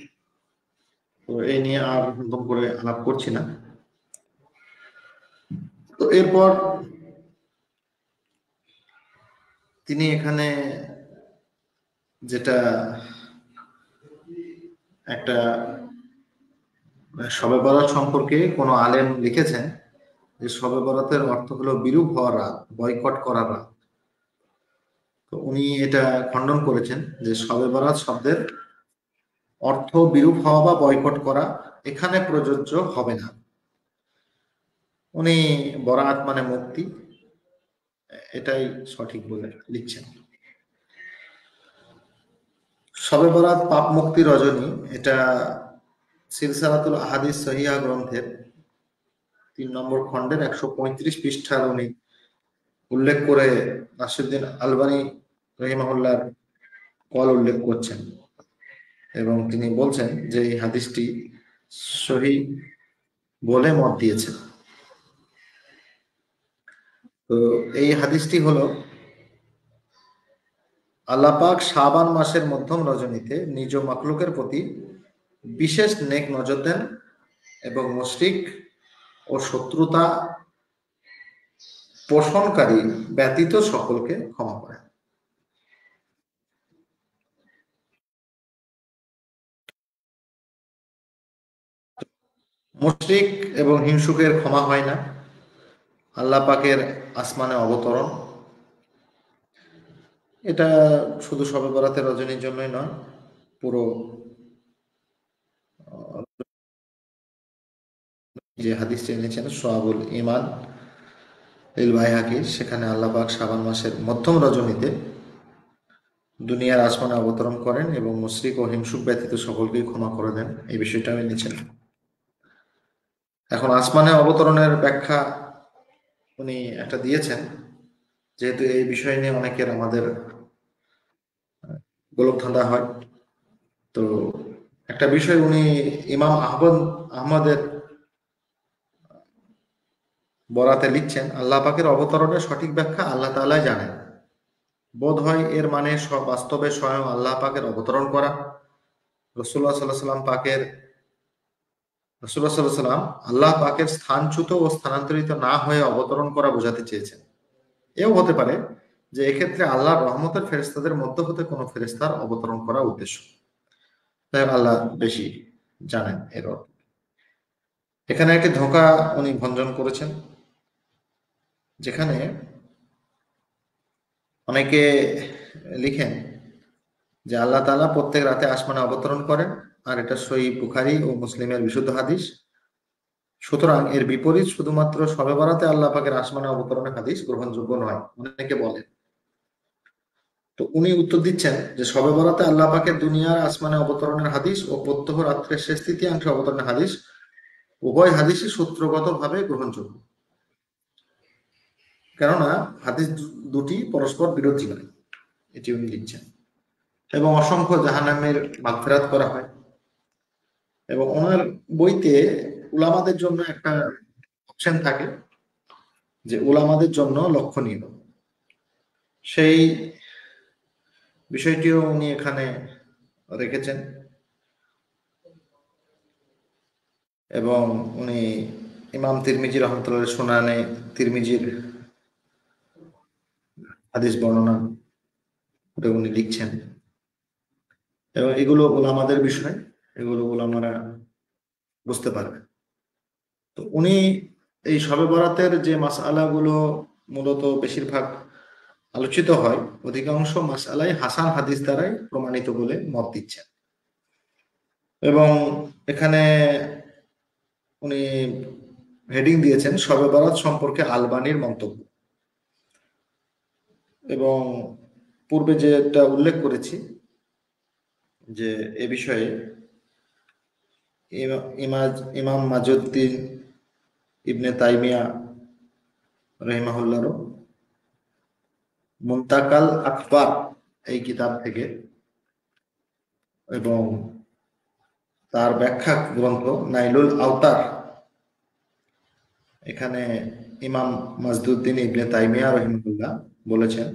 তো এই নিয়ে আর নতুন করে আলাপ করছি না। তো এরপর তিনি এখানে যেটা একটা শবে বরাত সম্পর্কে কোনো আলেম লিখেছেন যে শবে বরাতের অর্থ হলো বিরূপ হওয়া রাত, বয়কট করা রাত। তো উনি এটা খণ্ডন করেছেন যে শবে বরাত শব্দের অর্থ বিরূপ হওয়া বা বয়কট করা এখানে প্রযোজ্য হবে না। উনি বরাত মানে মুক্তি, এটাই সঠিক বলে লিখছেন। শবে বরাত পাপ মুক্তি রজনী, এটা সিলসিলাতুল আহাদিস সহিহা গ্রন্থের 3 নম্বর খণ্ডের 135 পৃষ্ঠার উনি উল্লেখ করে নাসিরউদ্দিন আলবানী রহিমাহুল্লাহর কল উল্লেখ করছেন এবং তিনি বলছেন যে এই হাদিসটি সহিহ বলে মত দিয়েছেন। তো এই হাদিসটি হলো আল্লাহ পাক শাবান মাসের মধ্যম রজনীতে নিজ মাখলুকের প্রতি বিশেষ নেক নজর দেন এবং মুশরিক ও শত্রুতা পোষণকারী ব্যতীত সকলকে ক্ষমা করেন। মুশরিক এবং হিংসুকের ক্ষমা হয় না। আল্লাহ পাকের আসমানে অবতরণ, এটা শুধু শবে বরাতের রজনীর জন্যই নয়, পুরো যে হাদিসটি এনেছেন সোয়াবুল ইমান ইল বাইহাকি, সেখানে আল্লাহ পাক শাবান মাসের মধ্যম রজনীতে দুনিয়ার আসমানে অবতরণ করেন এবং মুশরিক ও হিংসুক ব্যতীত সকলকেই ক্ষমা করে দেন, এই বিষয়টা এনেছেন। এখন আসমানে অবতরণের ব্যাখ্যা উনি একটা দিয়েছেন, যেহেতু এই বিষয় নিয়ে অনেকের আমাদের গোলকধাঁধা হয়। তো একটা বিষয় উনি ইমাম আহমদের বরাতে লিখছেন, আল্লাহ পাকের অবতরণের সঠিক ব্যাখ্যা আল্লাহ তাআলাই জানেন। বোধ হয় এর মানে বাস্তবে স্বয়ং আল্লাহ পাকের অবতরণ করা। রাসূলুল্লাহ সাল্লাল্লাহু আলাইহি সাল্লাম আল্লাহ পাকের স্থানচ্যুত ও স্থানান্তরিত না হয়ে অবতরণ করা বোঝাতে চেয়েছেন। এও হতে পারে যে এক্ষেত্রে আল্লাহর রহমতের ফেরেশতাদের মধ্য হতে কোনো ফেরেশতার অবতরণ করা উদ্দেশ্য। তাই আল্লাহ বেশি জানেন এর অর্থ। এখানে একটি ধোঁকা উনি ভঞ্জন করেছেন, যেখানে অনেকে লিখেন যে আল্লাহ তাআলা প্রত্যেক রাতে আসমানে অবতরণ করেন, আর এটা সহিহ বুখারী ও মুসলিমের বিশুদ্ধ হাদিস। সুতরাং এর বিপরীত শুধুমাত্র শবে বরাতে আল্লাহ পাকের আসমানে অবতরণের হাদিস গ্রহণযোগ্য নয়, অনেকে বলেন। তো উনি উত্তর দিচ্ছেন যে শবে বরাতে আল্লাহ পাকের দুনিয়ার আসমানে অবতরণের হাদিস ও প্রত্যহ রাত্রের শেষ তৃতীয়াংশে অবতরণের হাদিস উভয় হাদিসই সূত্রগতভাবে গ্রহণযোগ্য, কেননা হাদিস দুটি পরস্পর বিরোধী নয়, এটি উনি লিখছেন। এবং অসংখ্য জাহান্নামের মাগফিরাত করা হয়। এবং ওনার বইতে উলামাদের জন্য একটা অপশন থাকে যে উলামাদের জন্য লক্ষণীয়, সেই বিষয়টিও উনি এখানে রেখেছেন। এবং উনি ইমাম তিরমিজি রহমতুল্লাহ সুনানে তিরমিজির হাদিস বর্ণনা করে উনি লিখছেন। এবং এগুলো উলামাদের বিষয়, এগুলো উলামারা বুঝতে পারবে। তো উনি এই শবে বরাতের যে মাসআলাগুলো মূলত বেশিরভাগ আলোচিত হয়, অধিকাংশ মাসআলাই হাসান হাদিস দ্বারাই প্রমাণিত বলে মত দিচ্ছেন। এবং এখানে উনি হেডিং দিয়েছেন শবে বরাত সম্পর্কে আলবানীর মন্তব্য। এবং পূর্বে যেটা উল্লেখ করেছি যে এ বিষয়ে ইমাম মাজুদ্দিন ইবনে তাইমিয়া রহিমাহুল্লাহর মুনতাকাল আকবার এই কিতাব থেকে এবং তার ব্যাখ্যা গ্রন্থ নাইলুল আওতার, এখানে ইমাম মাজদুদ্দিন ইবনে তাইমিয়া রহিমাহুল্লাহ বলেছেন,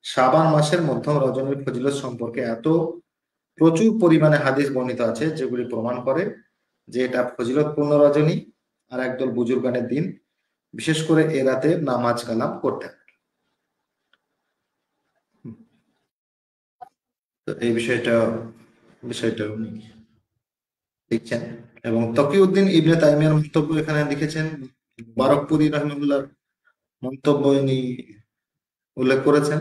শাবান মাসের মধ্যম রজনীর ফজিলত সম্পর্কে এত প্রচুর পরিমাণে হাদিস বর্ণিত আছে যেগুলি প্রমাণ করে যে এটা ফজিলতপূর্ণ রজনী আর একদল বুজুর্গানের দিন, বিশেষ করে এ রাতে নামাজ কালাম করতেন। তো এই বিষয়টা উনি লিখছেন। এবং তকিউদ্দিন ইবনে তাইমিয়ার মন্তব্য এখানে লিখেছেন, বারকপুরি রহমতুল্লাহর মন্তব্য ইনি উল্লেখ করেছেন।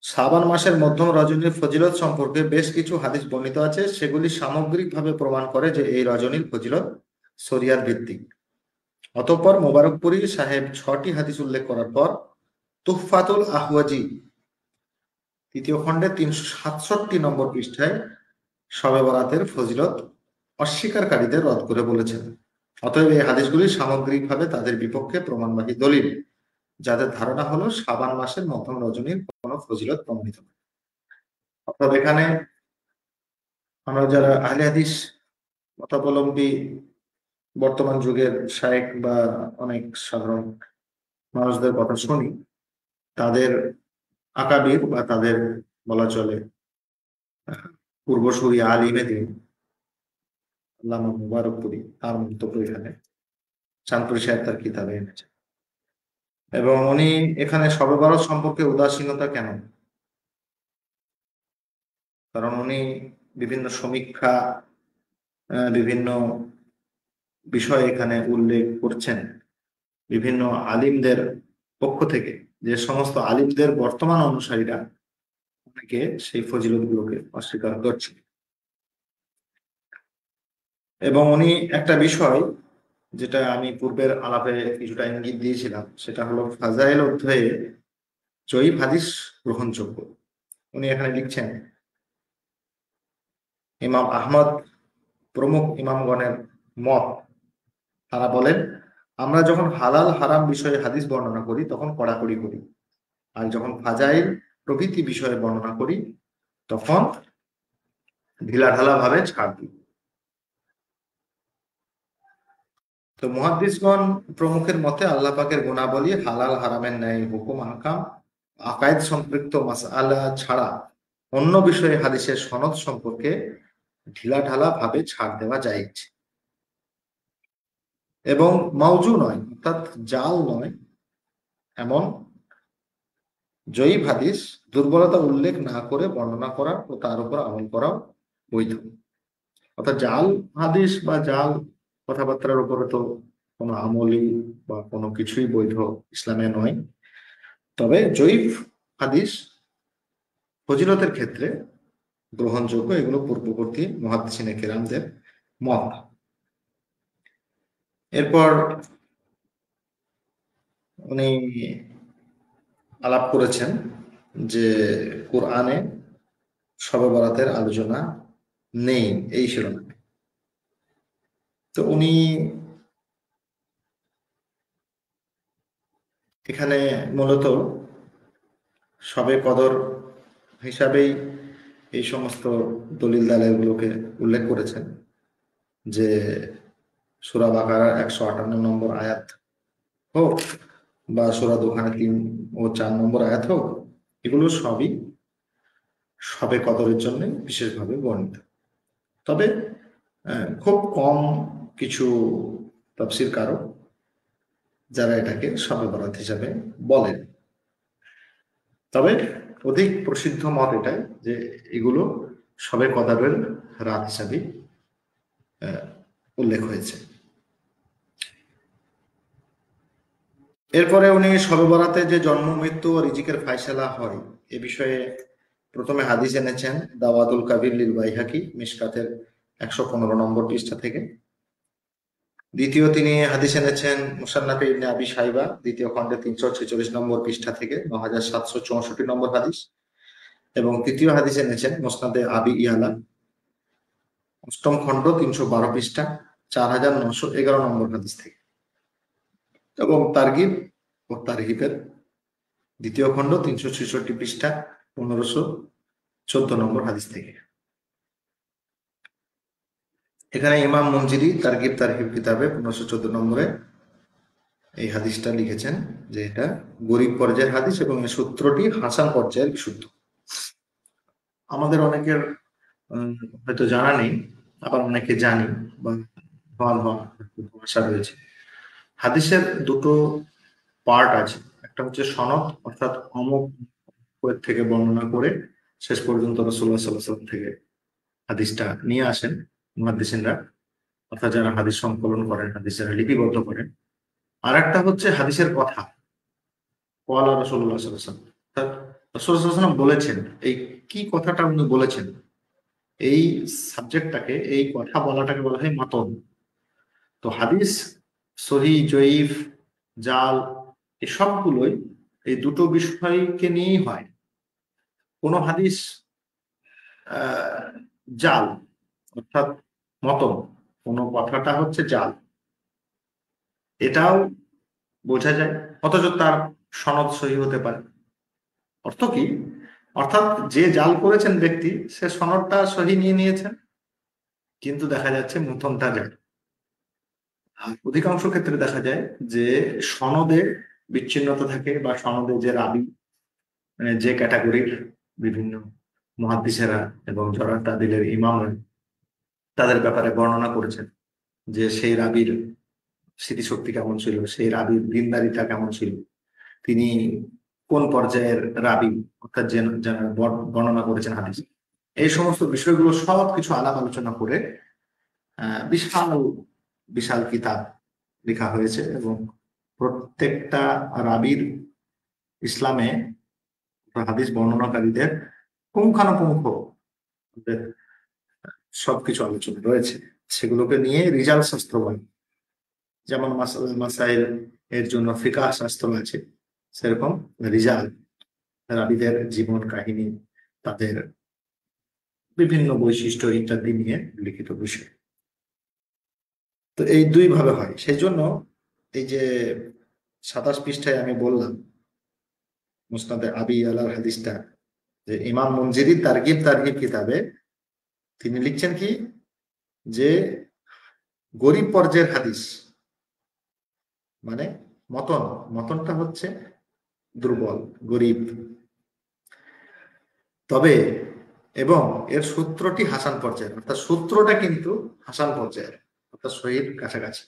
শাবান মাসের মধ্যম রজনীর ফজিলত সম্পর্কে বেশ কিছু হাদিস বর্ণিত আছে, সেগুলি সামগ্রিকভাবে প্রমাণ করে যে এই রজনীর ফজিলত শরিয়াত ভিত্তিক। অতঃপর মোবারকপুরি সাহেব 6টি হাদিস উল্লেখ করার পর তুহফাতুল আহওয়াজি তৃতীয় খণ্ডে 367 নম্বর পৃষ্ঠায় শবে বরাতের ফজিলত অস্বীকারীদের রদ করে বলেছেন, অতএব এই হাদিসগুলি সামগ্রিকভাবে তাদের বিপক্ষে প্রমাণবাহী দলিল, যাদের ধারণা হলো শাবান মাসের মধ্যম রজনীর কোনো ফজিলত প্রমাণিত নয়। অর্থাৎ এখানে আমরা যারা আহলে হাদিস মতাবলম্বী বর্তমান যুগের শায়েখ বা অনেক সাধারণ মানুষদের কথা শুনি, তাদের আকাবির বা তাদের বলা চলে পূর্বসূরি আলিমে দিন আল্লামা মুবারকপুরি, তার মন্তব্য এখানে চাঁদপুরি সাহেব তার কিতাবে এনেছে। এবং উনি এখানে শবে বরাত সম্পর্কে উদাসীনতা কেন? কারণ উনি বিভিন্ন সমীক্ষা, বিভিন্ন বিষয় এখানে উল্লেখ করছেন বিভিন্ন আলিমদের পক্ষ থেকে, যে সমস্ত আলিমদের বর্তমান অনুসারীরা অনেকে সেই ফজিলতগুলোকে অস্বীকার করছে। এবং উনি একটা বিষয় যেটা আমি পূর্বের আলাপে কিছুটা ইঙ্গিত দিয়েছিলাম, সেটা হলো ফাজাইল অধ্যায়ে জয়ীফ হাদিস গ্রহণযোগ্য। উনি এখানে লিখছেন, ইমাম আহমদ প্রমুখ ইমামগণের মত, তারা বলেন, আমরা যখন হালাল হারাম বিষয়ে হাদিস বর্ণনা করি তখন কড়াকড়ি করি, আর যখন ফাজাইল প্রভৃতি বিষয়ে বর্ণনা করি তখন ঢিলাঢালা ভাবে ছাড় দিই। তো মুহাদ্দিসগণ প্রমুখের মতে আল্লাহ পাকের গুণাবলী, হালাল হারামের ন্যায় হুকুম আহকাম, আকায়েদ সম্পৃক্ত মাসআলা ছাড়া অন্য বিষয়ে হাদিসের সনদ সম্পর্কে ঢিলাঢালা ভাবে ছাড় দেওয়া যায়, এবং মাউজু নয় অর্থাৎ জাল নয় এমন জয়ীফ হাদিস দুর্বলতা উল্লেখ না করে বর্ণনা করা ও তার উপর আমল করাও বৈধ। অর্থাৎ জাল হাদিস বা জাল কথাবার্তার উপরে তো কোনো আমলি বা কোনো কিছুই বৈধ ইসলামে নয়। তবে জয়ীফ হাদিস ফজিলতের ক্ষেত্রে গ্রহণযোগ্য, এগুলো পূর্ববর্তী মুহাদ্দিসিনে কেরামদের মত। এরপর উনি আলাপ করেছেন যে কোরআনে শবে বরাতের আলোচনা নেই এই শিরোনামে। তো উনি এখানে মূলত শবে কদর হিসাবেই এই সমস্ত দলিল দালাইলগুলোকে উল্লেখ করেছেন, যে সূরা বাকারার 158 নম্বর আয়াত হোক বা সূরা দোকানে 3 ও 4 নম্বর আয়াত হোক, এগুলো সবই শবে কদরের জন্য বিশেষভাবে বর্ণিত। তবে খুব কম কিছু তাফসীর কারক যারা এটাকে শবে বরাত হিসাবে বলেন। তবে অধিক প্রসিদ্ধ মত এটাই যে এগুলো শবে কদরের রাত হিসাবে উল্লেখ হয়েছে। এরপরে উনি শবে বরাতে যে জন্ম মৃত্যু ও রিজিকের ফায়সালা হয় এ বিষয়ে প্রথমে হাদিস এনেছেন দাওয়াতুল কাবির লিল বাইহাকি মিশকাতের 115 নম্বর পৃষ্ঠা থেকে। দ্বিতীয় তিনি হাদিস এনেছেন মুসান্নাফে ইবনে আবি শাইবা দ্বিতীয় খণ্ডে 346 নম্বর পৃষ্ঠা থেকে 9764 নম্বর হাদিস। এবং তৃতীয় হাদিস এনেছেন মুসনাদে আবি ইয়ালা 8ম খণ্ড 312 পৃষ্ঠা 4911 নম্বর হাদিস থেকে। এবং তারগিব ও তারহিবের দ্বিতীয় খণ্ড 366 পৃষ্ঠা 14 নম্বর হাদিস থেকে। এখানে ইমাম মঞ্জিরি তারগিব তারহিব কিতাবে 1514 নম্বরে এই হাদিসটা লিখেছেন যে এটা গরীব পর্যায়ের হাদিস এবং এই সূত্রটি হাসান পর্যায়ের বিশুদ্ধ। আমাদের অনেকের হয়তো জানা নেই, আবার অনেকে জানি বা ভাষা রয়েছে। হাদিসের দুটো পার্ট আছে, একটা হচ্ছে সনদ, অর্থাৎ অমুক থেকে বর্ণনা করে শেষ পর্যন্ত রাসূলুল্লাহ সাল্লাল্লাহু আলাইহি ওয়াসাল্লাম থেকে হাদিসটা নিয়ে আসেন মুহাদ্দিসিনরা, অর্থাৎ যারা হাদিস সংকলন করেন, হাদিস যারা লিপিবদ্ধ করেন। আর একটা হচ্ছে হাদিসের কথা, ওয়ালা রাসূলুল্লাহ সাল্লাল্লাহু আলাইহি ওয়াসাল্লাম, অর্থাৎ রাসূলুল্লাহ সাল্লাল্লাহু আলাইহি ওয়াসাল্লাম বলেছেন, এই কি কথাটা উনি বলেছেন, এই সাবজেক্টটাকে, এই কথা বলাটাকে বলা হয় মাতন। তো হাদিস সহিহ, জয়ীফ, জাল, এই সবগুলোই এই দুটো বিষয়কে নিয়েই হয়। কোন হাদিস জাল অর্থাৎ মতন, কোন কথাটা হচ্ছে জাল, এটাও বোঝা যায়, অথচ তার সনদ সহি হতে পারে। অর্থ কি? অর্থাৎ যে জাল করেছেন ব্যক্তি, সে সনদটা সহি নিয়ে নিয়েছেন, কিন্তু দেখা যাচ্ছে মতনটা জাল। অধিকাংশ ক্ষেত্রে দেখা যায় যে সনদে বিচ্ছিন্নতা থাকে, বা সনদে যে রাবি, মানে যে ক্যাটাগরির বিভিন্ন মুহাদ্দিসেরা এবং যারা তাদের ইমামরা তাদের ব্যাপারে বর্ণনা করেছেন যে সেই রাবির স্মৃতিশক্তি কেমন ছিল, সেই রাবির দিনদারিতা কেমন ছিল, তিনি কোন পর্যায়ের রাবি, অর্থাৎ যারা বর্ণনা করেছেন হাদিস, এই সমস্ত বিষয়গুলো সব কিছু আলাপ আলোচনা করে বিশাল বিশাল কিতাব লেখা হয়েছে। এবং প্রত্যেকটা রাবির, ইসলামে হাদিস বর্ণনাকারীদের পুঙ্খানুপুঙ্খ সবকিছু আলোচনা রয়েছে, সেগুলোকে নিয়ে রিজাল শাস্ত্র বলে। যেমন মাসাইল এর জন্য ফিকাহ শাস্ত্র আছে, সেরকম রিজাল, রাবিদের জীবন কাহিনী, তাদের বিভিন্ন বৈশিষ্ট্য ইত্যাদি নিয়ে লিখিত বিষয়। তো এই দুই ভাবে হয়। সেই জন্য এই যে 27 পৃষ্ঠায় আমি বললাম মুসনাদে আবি আলার হাদিসটা, যে ইমাম মঞ্জিরি তারগিব তারহিব কিতাবে তিনি লিখছেন কি, যে গরীব পর্যায়ের হাদিস, মানে মতন, মতনটা হচ্ছে দুর্বল, গরীব, তবে এবং এর সূত্রটি হাসান পর্যায়ের, অর্থাৎ সূত্রটা কিন্তু হাসান পর্যায়ের, অর্থাৎ সহির কাছাকাছি।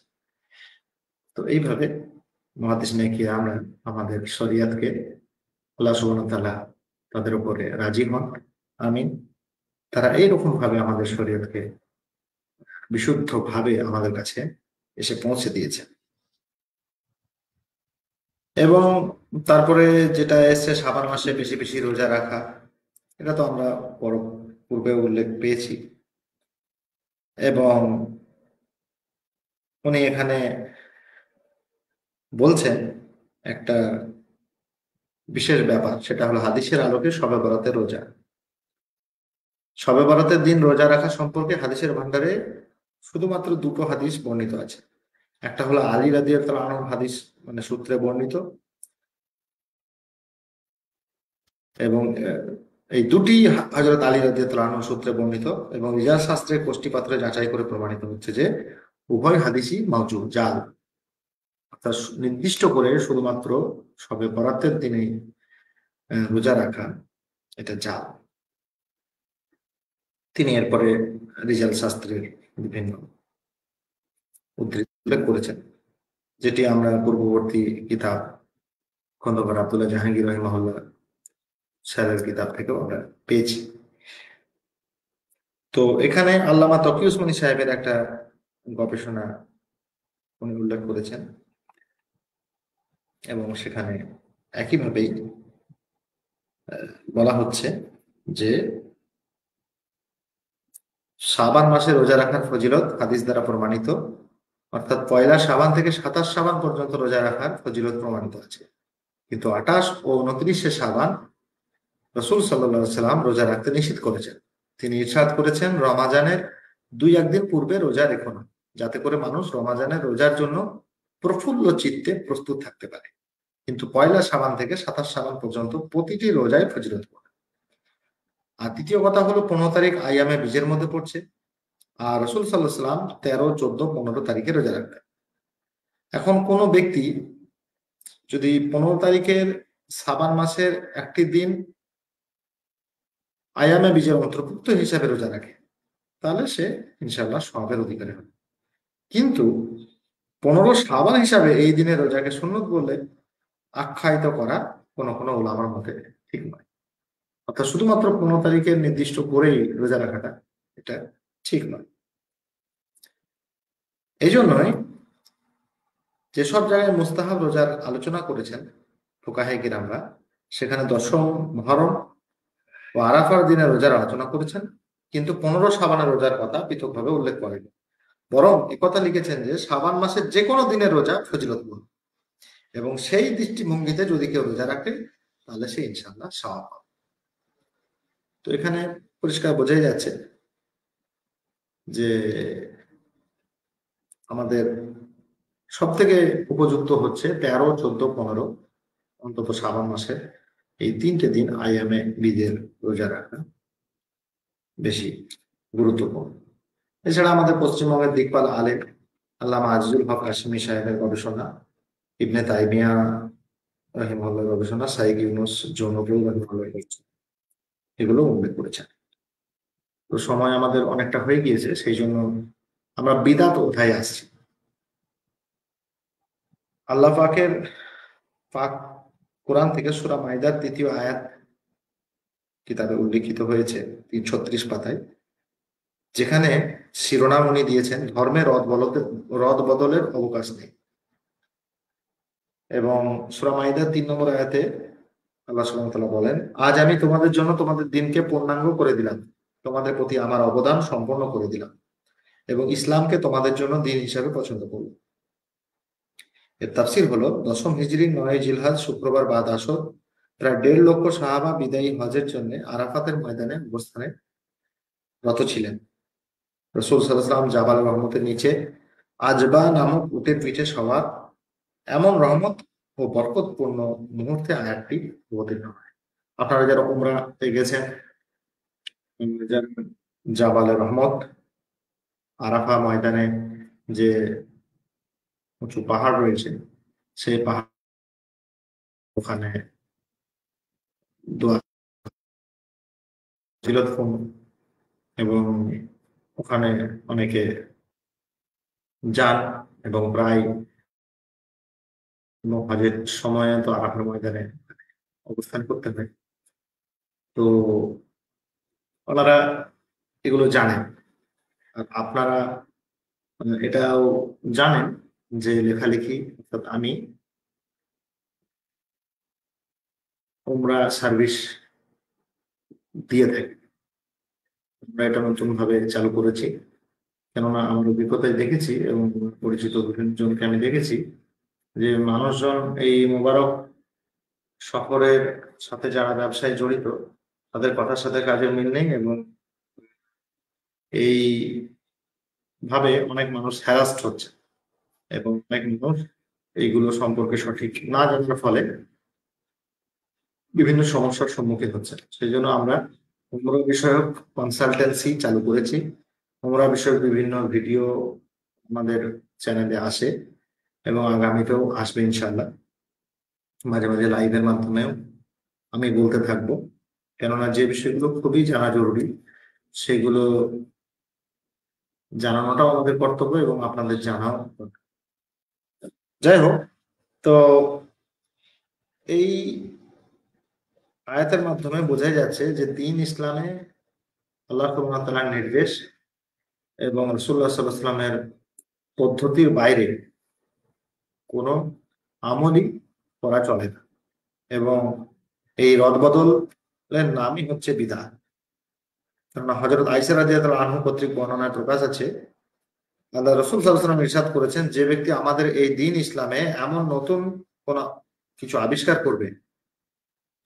তো এইভাবে মুহাদ্দিস নাকি আমরা আমাদের শরিয়াতকে আল্লাহ সুবহানাহু ওয়া তাআলা তাদের উপরে রাজি হন, আমিন। তারা এইরকম ভাবে আমাদের শরিয়তকে বিশুদ্ধ ভাবে আমাদের কাছে এসে পৌঁছে দিয়েছে। এবং তারপরে যেটা এসছে শাবান মাসে বেশি বেশি রোজা রাখা, এটা তো আমরা পূর্বে উল্লেখ পেয়েছি। এবং উনি এখানে বলছেন একটা বিশেষ ব্যাপার, সেটা হলো হাদিসের আলোকে শবে বরাতের রোজা। শবে বরাতের দিন রোজা রাখা সম্পর্কে হাদিসের ভান্ডারে শুধুমাত্র দুটো হাদিস বর্ণিত আছে। একটা হলো আলী রাদিয়াল্লাহু আনহু হাদিস, মানে সূত্রে বর্ণিত, এবং এই দুটি হযরত আলী রাদিয়াল্লাহু আনহু সূত্রে বর্ণিত, এবং রিজাল শাস্ত্রের কোষ্ঠীপাত্রে যাচাই করে প্রমাণিত হচ্ছে যে উভয় হাদিসই মাওজু, জাল। অর্থাৎ নির্দিষ্ট করে শুধুমাত্র শবে বরাতের দিনে রোজা রাখা, এটা জাল। তিনি এরপরে রিজাল শাস্ত্রের বিভিন্ন উদ্ধৃতি উল্লেখ করেছেন, যেটি আমরা পূর্ববর্তী কিতাব খন্দকার আব্দুল্লাহ জাহাঙ্গীর রাহিমাহুল্লাহ স্যারের কিতাব থেকেও আমরা পেয়েছি। তো এখানে আল্লামা তকি উসমানী সাহেবের একটা গবেষণা উনি উল্লেখ করেছেন, এবং সেখানে একইভাবেই বলা হচ্ছে যে শাবান মাসে রোজা রাখার ফজিলত হাদিস দ্বারা প্রমাণিত, অর্থাৎ পয়লা শাবান থেকে 27 শাবান পর্যন্ত রোজা রাখার ফজিলত প্রমাণিত আছে। কিন্তু 28 ও 29 শাবান রাসূল সাল্লাল্লাহু আলাইহি সাল্লাম রোজা রাখতে নিষেধ করেছেন। তিনি ইরশাদ করেছেন, রমাজানের 2-1 দিন পূর্বে রোজা রেখো না, যাতে করে মানুষ রমাজানের রোজার জন্য প্রফুল্ল চিত্তে প্রস্তুত থাকতে পারে। কিন্তু পয়লা শাবান থেকে 27 শাবান পর্যন্ত প্রতিটি রোজায় ফজিলত পড়ে। আর দ্বিতীয় কথা হলো 15 তারিখ আইয়ামে বীজের মধ্যে পড়ছে, আর রসুল সাল্লাহ সাল্লাম 13, 14, 15 তারিখে রোজা রাখতেন। এখন কোনো ব্যক্তি যদি 15 তারিখের সাবান মাসের একটি দিন আয়ামে বীজের অন্তর্ভুক্ত হিসাবে রোজা রাখে, তাহলে সে ইনশাল্লাহ সওয়াবের অধিকারী হবে। কিন্তু 15 সাবান হিসাবে এই দিনে রোজাকে সুন্নত বলে আখ্যায়িত করা কোনো কোনো ওলামার মতে ঠিক নয়। অর্থাৎ শুধুমাত্র 15 তারিখের নির্দিষ্ট করেই রোজা রাখাটা এটা ঠিক নয়। এই জন্যই যেসব জায়গায় মুস্তাহাব রোজার আলোচনা করেছেন ফুকাহে কিরামরা, সেখানে 10ম মুহররম ও আরাফার দিনে রোজার আলোচনা করেছেন, কিন্তু 15 সাবানের রোজার কথা পৃথকভাবে উল্লেখ করেনি। বরং একথা লিখেছেন যে সাবান মাসের যে কোনো দিনের রোজা ফজিলতপূর্ণ, এবং সেই দৃষ্টিভঙ্গিতে যদি কেউ রোজা রাখে তাহলে সে ইনশাআল্লাহ সওয়াব পাবে। তো এখানে পরিষ্কার বোঝাই যাচ্ছে যে আমাদের সব থেকে উপযুক্ত হচ্ছে 13, 14, 15 অন্তত সাবান মাসে এই 3টে দিন আইয়ামে বীজের রোজা রাখা বেশি গুরুত্বপূর্ণ। এছাড়া আমাদের পশ্চিমবঙ্গের দিকপাল আলেম আল্লামা আজিজুল হক কাশিমি সাহেবের গবেষণা, ইবনে তাইমিয়া রাহিমাহুল্লাহর গবেষণা, সাইক ইউনুস জৌনপুর রাহিমাহুল্লাহর গবেষণা, এগুলো উল্লেখ করেছেন। তো সময় আমাদের অনেকটা হয়ে গিয়েছে, সেই জন্য আমরা বিদাত অধ্যায়ে আসছি। আল্লাহ পাকের পাক কোরআন থেকে সূরা মাইদার 3য় আয়াত কিতাবে উল্লেখিত হয়েছে 36 পাতায়, যেখানে শিরোনাম উনি দিয়েছেন ধর্মের রদ বদলের অবকাশ নেই। এবং সূরা মাইদার 3 নম্বর আয়াতে আল্লাহ সুবহানাহু ওয়া তাআলা বলেন, আজ আমি তোমাদের জন্য তোমাদের দিনকে পূর্ণাঙ্গ করে দিলাম, তোমাদের প্রতি আমার অবদান সম্পন্ন করে দিলাম এবং ইসলামকে তোমাদের জন্য দিন হিসাবে পছন্দ করলাম। এর তাফসীর হলো 10ম হিজরির 9 জিলহজ শুক্রবার বাদ আসর প্রায় 1.5 লক্ষ সাহাবা বিদায়ী হজের জন্য আরাফাতের ময়দানে অবস্থানে রত ছিলেন। রাসূল সাল্লাল্লাহু আলাইহি ওয়াসাল্লাম জাবাল রহমতের নিচে আজবা নামক উটের পিঠে সওয়ার, এমন রহমত ও বরকতপূর্ণ মুহূর্তে আয়াতটি অবতীর্ণ হয়। আপনারা যারা উমরাতে গেছেন জানেন, জাবালে রহমত, আরাফা ময়দানে যে উঁচু পাহাড় রয়েছে, সেই পাহাড় ওখানে দোয়া ফজিলতপূর্ণ, এবং ওখানে অনেকে যান এবং প্রায় হজের সময় তো আরাফার ময়দানে অবস্থান করতে হয়। তো ওনারা এগুলো জানেন, আর আপনারা এটাও জানেন যে লেখালেখি, অর্থাৎ আমি উমরা সার্ভিস দিয়ে থাকি। আমরা এটা নতুন ভাবে চালু করেছি, কেননা আমার অভিজ্ঞতায় দেখেছি এবং পরিচিত বিভিন্ন জনকে আমি দেখেছি যে মানুষজন এই মোবারক সফরের সাথে যারা ব্যবসায় জড়িত তাদের কথার সাথে কাজের মিল নেই, এবং এই ভাবে অনেক মানুষ হ্যারাস্ট হচ্ছে এবং অনেক মানুষ এইগুলো সম্পর্কে সঠিক না জানার ফলে বিভিন্ন সমস্যার সম্মুখীন হচ্ছে। সেই জন্য আমরা উমরা বিষয়ক কনসালটেন্সি চালু করেছি। উমরা বিষয়ক বিভিন্ন ভিডিও আমাদের চ্যানেলে আসে এবং আগামীতেও আসবে ইনশাল্লাহ। মাঝে মাঝে লাইভের মাধ্যমেও আমি বলতে থাকবো, কেননা যে বিষয়গুলো খুবই জানা জরুরি সেগুলো জানানোটাও আমাদের কর্তব্য এবং আপনাদের জানাও। যাই হোক, তো এই আয়াতের মাধ্যমে বোঝা যাচ্ছে যে দ্বীন ইসলামে আল্লাহ সুবহানাহু ওয়া তাআলার নির্দেশ এবং রাসূলুল্লাহ সাল্লাল্লাহু আলাইহি ওয়াসাল্লামের পদ্ধতির বাইরে কোনো আমলই করা চলে না, এবং এই রদবদলের নামই হচ্ছে বিদআত। কেননা হযরত আয়েশা রাদিয়াল্লাহু আনহা কর্তৃক বর্ণনায় প্রকাশ আছে, আল্লাহ রাসূল সাল্লাল্লাহু আলাইহি ওয়াসাল্লাম ইরশাদ করেছেন, যে ব্যক্তি আমাদের এই দ্বীন ইসলামে এমন নতুন কোন কিছু আবিষ্কার করবে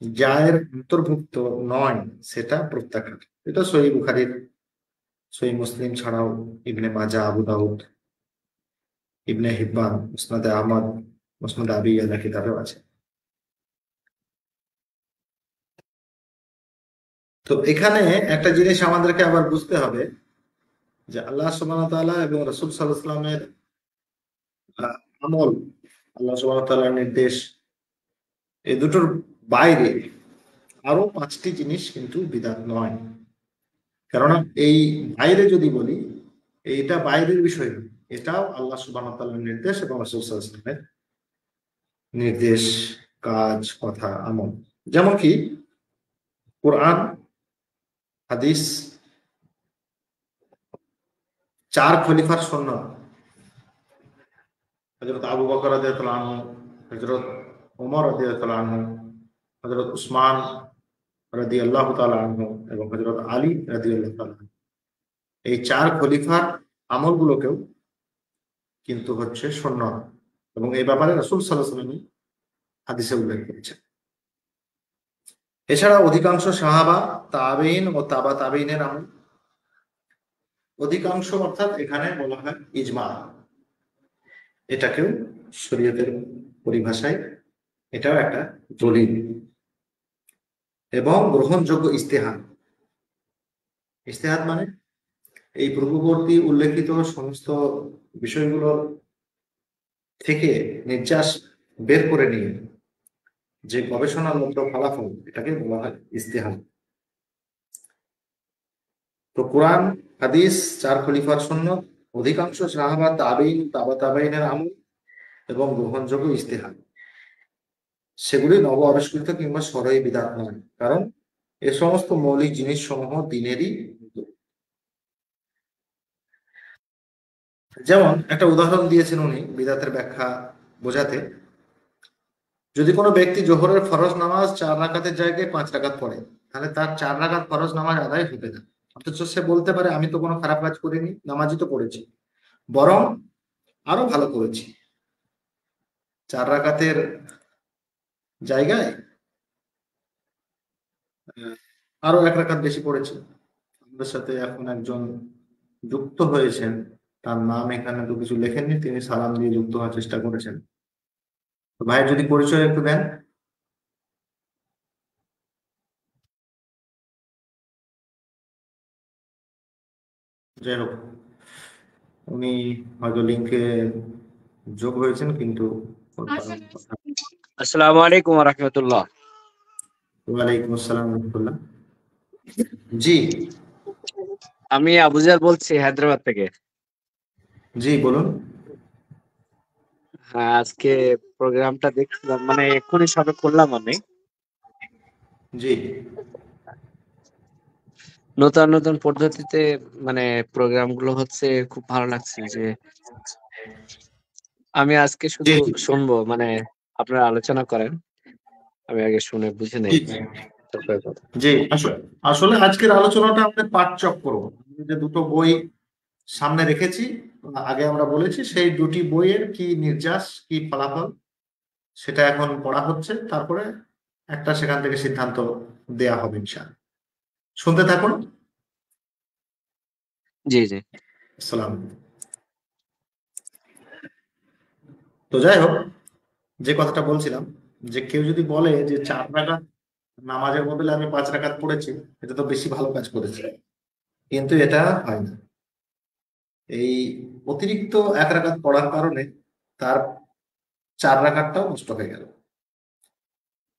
যা এর অন্তর্ভুক্ত নয় সেটা প্রত্যাখ্যান। এটা সহিহ বুখারীর, সহিহ মুসলিম ছাড়াও ইবনে মাজাহ, আবু দাউদ, ইবনে হিব্বান, মুসনাদে আহমদ, মুসনাদ আবি ইয়ালা কিতাবেও আছে। তো তো এখানে একটা জিনিস আমাদেরকে আবার বুঝতে হবে যে আল্লাহ সুবহানাহু ওয়া তাআলা এবং রাসূল সাল্লাল্লাহু আলাইহি ওয়াসাল্লামের আমল, আল্লাহ সুবহানাহু ওয়া তাআলার নির্দেশ, এই দুটোর বাইরে আরো 5টি জিনিস কিন্তু বিদআত নয়। কেননা এই বাইরে যদি বলি, এইটা বাইরের বিষয় নয়, এটাও আল্লাহ সুবহানাহু ওয়া তাআলার নির্দেশ এবং রাসূল সাল্লাল্লাহু আলাইহি ওয়াসাল্লামের নির্দেশ, কাজ, কথা, আমল। যেমন কি কোরআন, হাদিস, 4 খলিফার সুন্নাত, হযরত আবু বকর রাদিয়াল্লাহু আনহু, হযরত ওমর রাদিয়াল্লাহু আনহু, হযরত উসমান রাদিয়াল্লাহু তাআলা আনহু এবং হযরত আলী রাদিয়াল্লাহু তাআলা আনহু, এই 4 খলিফার আমলগুলোকেও কিন্তু হচ্ছে সুন্নাত, এবং এই ব্যাপারে রাসূল সাল্লাল্লাহু আলাইহি ওয়াসাল্লাম হাদিসে উল্লেখ করেছেন। এছাড়া অধিকাংশ সাহাবা, তাবেঈন ও তাবা তাবেঈনের আমল, অধিকাংশ অর্থাৎ এখানে বলা হয় ইজমা, এটাকেও শরীয়তের পরিভাষায় এটাও একটা দলিল, এবং গ্রহণযোগ্য ইজতিহাদ। ইজতিহাদ মানে এই পূর্ববর্তী উল্লেখিত সমস্ত বিষয়গুলোর থেকে নির্যাস বের করে নিয়ে যে গবেষণালব্ধ ফলাফল, এটাকে বলা হয় ইজতিহাদ। তো কোরআন, হাদিস, 4 খলিফার সুন্নাত, অধিকাংশ সাহাবা, তাবেঈন, তাবা তাবেঈনের আমল এবং গ্রহণযোগ্য ইজতিহাদ, সেগুলি নব আবিষ্কৃত কিংবা সরাই বিদআত নয়, কারণ এ সমস্ত মৌলিক জিনিস সমূহ দিনেরই। যেমন একটা উদাহরণ দিয়েছেন উনি বিদআতের ব্যাখ্যা বোঝাতে, যদি কোনো ব্যক্তি জোহরের ফরজ নামাজ 4 রাকাতের জায়গায় 5 রাকাত পড়ে, তাহলে তার 4 রাকাত ফরজ নামাজ আদায় হবে না। অথচ সে বলতে পারে আমি তো কোনো খারাপ কাজ করিনি, নামাজই তো পড়েছি, বরং আরো ভালো করেছি, 4 রাকাতের জায়গায় আরো 1 রাকাত বেশি পড়েছি। আমাদের সাথে এখন একজন যুক্ত হয়েছেন, তার নাম এখানে তো কিছু লেখেননি, তিনি সালাম দিয়ে যুক্ত হওয়ার চেষ্টা করেছেন। তো ভাই যদি পরিচয় একটু দেন। যাই হোক, উনি হয়তো লিঙ্কে যোগ হয়েছেন, কিন্তু আসসালামু আলাইকুম ওয়া রাহমাতুল্লাহ। ওয়ালাইকুম আসসালাম ওয়া রাহমাতুল্লাহ। জি আমি আবুজার বলছি হায়দ্রাবাদ থেকে। জি বলুন। হ্যাঁ, আজকে প্রোগ্রামটা দেখছিলাম, মানে এক্ষুনি সবে করলাম আমি। জি নতুন নতুন পদ্ধতিতে মানে প্রোগ্রামগুলো হচ্ছে, খুব ভালো লাগছে যে আমি আজকে জি শুধু শুনবো, মানে আপনারা আলোচনা করেন, আমি আগে শুনে বুঝে নেই জি তারপরে কথা। জি আসলে আসলে আজকের আলোচনাটা আমাদের পাঠচক্র, আমি যে দুটো বই সামনে রেখেছি, আগে আমরা বলেছি সেই দুটি বইয়ের কি নির্যাস, কি ফলাফল, সেটা এখন পড়া হচ্ছে, তারপরে একটা সেখান থেকে সিদ্ধান্ত দেয়া হবে ইনশাআল্লাহ। শুনতে থাকুন। জি জি। আসসালাম। তো যাই হোক, যে কথাটা বলছিলাম, যে কেউ যদি বলে যে 4 রাকাত নামাজের বদলে আমি 5 রাকাত পড়েছি, এটা তো বেশি ভালো কাজ করেছে, কিন্তু এটা হয় না। এই অতিরিক্ত 1 রাকাত পড়ার কারণে তার 4 রাকাতটাও নষ্ট হয়ে গেল।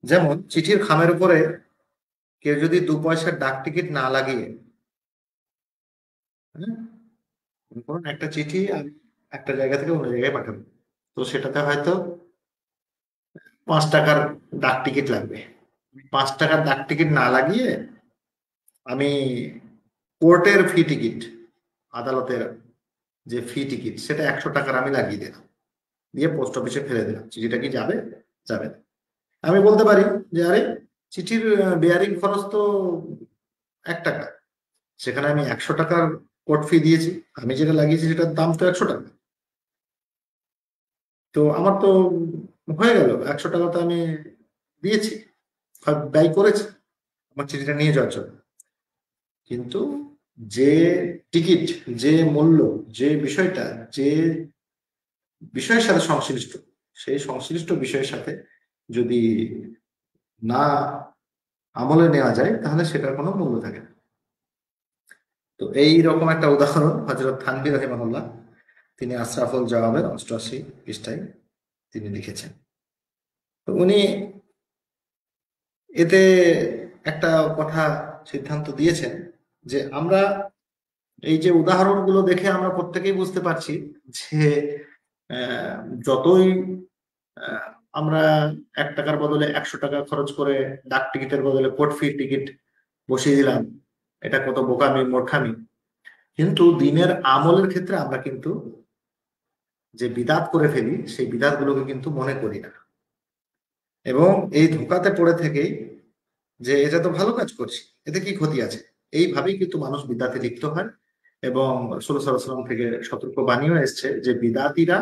যেমন চিঠির খামের উপরে কেউ যদি 2 পয়সার ডাক টিকিট না লাগিয়ে, হ্যাঁ, ধরুন একটা চিঠি আমি একটা জায়গা থেকে অন্য জায়গায় পাঠাবো, তো সেটাতে হয়তো 5 টাকার ডাক টিকিট লাগবে। 5 টাকার ডাক টিকিট না লাগিয়ে আমি কোর্টের ফি টিকিট, আদালতের যে ফি টিকিট, সেটা 100 টাকার আমি লাগিয়ে দিলাম, দিয়ে পোস্ট অফিসে ফেলে দিলাম। চিঠিটা কি যাবে? যাবে না। আমি বলতে পারি যে আরে, চিঠির বেয়ারিং খরচ তো 1 টাকা, সেখানে আমি 100 টাকার কোর্ট ফি দিয়েছি, আমি যেটা লাগিয়েছি সেটার দাম তো 100 টাকা, তো আমার তো হয়ে গেল, 100 টাকা তো আমি দিয়েছি, ব্যয় করেছি আমার চিঠিটা নিয়ে যাওয়ার জন্য। কিন্তু যে টিকিট, যে মূল্য, যে বিষয়টা, যে বিষয়ের সাথে সংশ্লিষ্ট, সেই সংশ্লিষ্ট বিষয়ের সাথে যদি না আমলে নেওয়া যায় তাহলে সেটার কোনো মূল্য থাকে না। তো এই রকম একটা উদাহরণ হযরত থানভী রাহিমাহুল্লাহ তিনি আশরাফুল জওয়াবের 88 পৃষ্ঠায় তিনি লিখেছেন। তো উনি এতে একটা কথা সিদ্ধান্ত দিয়েছেন যে আমরা এই যে উদাহরণগুলো দেখে আমরা প্রত্যেকেই বুঝতে পারছি যে আহ, যতই আহ, আমরা 1 টাকার বদলে 100 টাকা খরচ করে ডাক টিকিটের বদলে কোর্ট ফি টিকিট বসিয়ে দিলাম, এটা কত বোকামি মূর্খামি। কিন্তু দিনের আমলের ক্ষেত্রে আমরা কিন্তু যে বিদাত করে ফেলি সেই বিদাত গুলোকে কিন্তু মনে করি না, এবং এই ধোঁকাতে পড়ে থেকেই যে এটা তো ভালো কাজ করছি, এতে কি ক্ষতি আছে, এইভাবেই কিন্তু মানুষ বিদাতে লিপ্ত হয়। এবং রাসূল সাল্লাল্লাহু আলাইহি ওয়াসাল্লাম থেকে সতর্ক বাণীও এসেছে যে বিদাতিরা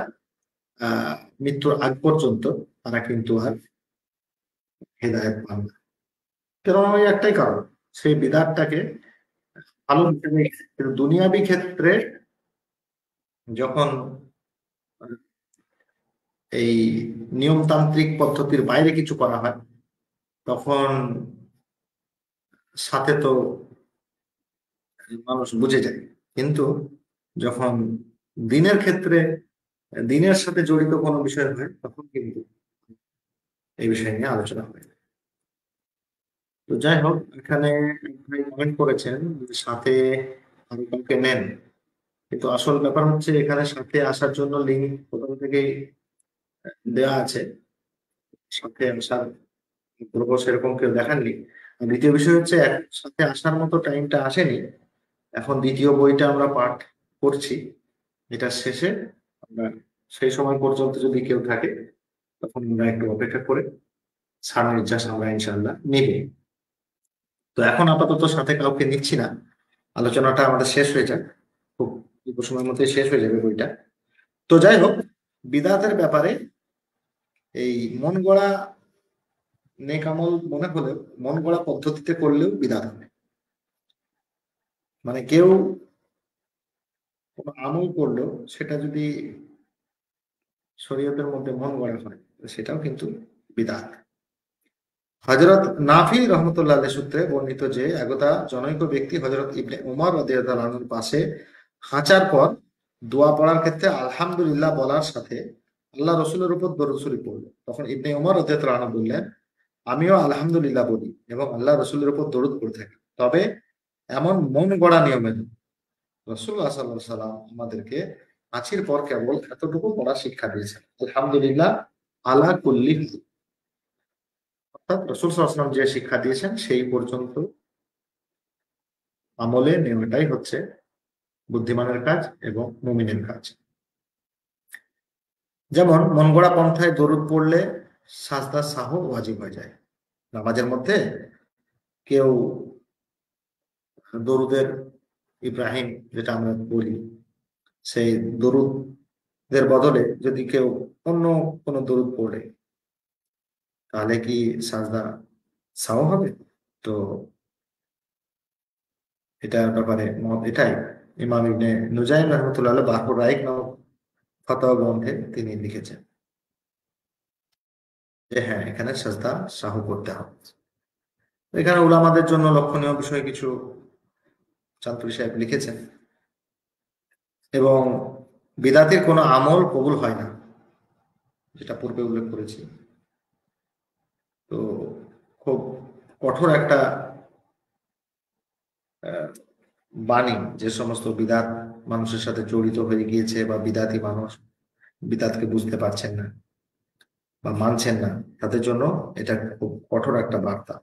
মৃত্যুর আগ পর্যন্ত তারা কিন্তু আর হেদায়েত পান না। কারণ ওই একটাই কারণ, সেই বিদাতটাকে ভালো হিসেবে, কিন্তু দুনিয়াবি ক্ষেত্রে যখন এই নিয়মতান্ত্রিক পদ্ধতির বাইরে কিছু করা হয় তখন সাথে তো মানুষ বুঝে যায়। কিন্তু যখন দিনের ক্ষেত্রে দিনের সাথে জড়িত কোনো বিষয় হয় তখন কিন্তু এই বিষয় নিয়ে আলোচনা হয়। তো যাই হোক, এখানে এক ভাই কমেন্ট করেছেন যে সাথে আরো কাউকে নেন, কিন্তু আসল ব্যাপার হচ্ছে এখানে সাথে আসার জন্য লিঙ্ক প্রথম থেকেই দেওয়া আছে, সাথে আসার পূর্ব সেরকম কেউ দেখাননি। আর দ্বিতীয় বিষয় হচ্ছে সাথে আসার মতো টাইমটা আসেনি। এখন দ্বিতীয় বইটা আমরা পাঠ করছি, এটা শেষে আমরা সেই সময় পর্যন্ত যদি কেউ থাকে তখন আমরা একটু অপেক্ষা করে ছাড়ার নির্যাস আমরা ইনশাল্লাহ নিব। তো এখন আপাতত সাথে কাউকে নিচ্ছি না, আলোচনাটা আমাদের শেষ হয়ে যাক, খুব অল্প সময়ের মধ্যে শেষ হয়ে যাবে বইটা। তো যাই হোক, বিদাতের ব্যাপারে এই মন গড়া নেক আমল মনে হলেও মন গড়া পদ্ধতিতে করলেও বিদাত হবে। মানে কেউ কোনো আমল করলো সেটা যদি শরীয়তের মধ্যে মন গড়া হয় সেটাও কিন্তু বিদাত। হযরত নাফি রহমতুল্লাহ আলাইহি সূত্রে বর্ণিত যে একদা জনৈক ব্যক্তি হযরত ইবনে উমর রাদিয়াল্লাহু আনহুর পাশে হাঁচার পর দোয়া পড়ার ক্ষেত্রে আলহামদুলিল্লাহ বলার সাথে আল্লাহ রসুলের উপর দরুদ শরীফ পড়ল। তখন ইবনে উমর রাদিয়াল্লাহু আনহু বললেন, আমিও আলহামদুলিল্লাহ বলি এবং আল্লাহ রসুলের উপর দরুদ পড়ে থাকি, তবে এমন মন গড়া নিয়মে নয়। রাসূলুল্লাহ সাল্লাল্লাহু আলাইহি সাল্লাম আমাদেরকে হাঁচির পর কেবল এতটুকু পড়ার শিক্ষা দিয়েছেন, আলহামদুলিল্লাহ আলা কুল্লি হাল। অর্থাৎ রাসূল সাল্লাল্লাহু আলাইহি ওয়াসাল্লাম যে শিক্ষা দিয়েছেন সেই পর্যন্ত আমলে নেওয়াটাই হচ্ছে বুদ্ধিমানের কাজ এবং মুমিনের কাজ। যেমন মন গড়া পন্থায় দরুদ পড়লে সাজদা সাহু ওয়াজিব হয়ে যায়। নামাজের মধ্যে কেউ দরুদের ইব্রাহিম যেটা আমরা বলি, সেই দরুদের বদলে যদি কেউ অন্য কোনো দরুদ পড়ে তাহলে কি সাজদা সাও হবে? তো এটার ব্যাপারে মত এটাই। ইমাম ইবনে নুজাইম রহমতুল্লাহ বাহর রাইক নামক ফতোয়া গ্রন্থে তিনি লিখেছেন যে হ্যাঁ, এখানে সাজদা সাহু করতে হবে। এখানে উলামাদের জন্য লক্ষণীয় বিষয় কিছু চাঁদপুরি সাহেব লিখেছেন। এবং বিদাতির কোনো আমল কবুল হয় না, যেটা পূর্বে উল্লেখ করেছি। তো খুব কঠোর একটা আহ, বাণী যে সমস্ত বিদাত মানুষের সাথে জড়িত হয়ে গিয়েছে বা বিদাতি মানুষ বিদাতকে বুঝতে পারছেন না বা মানছেন না, তাদের জন্য এটা খুব কঠোর একটা বার্তা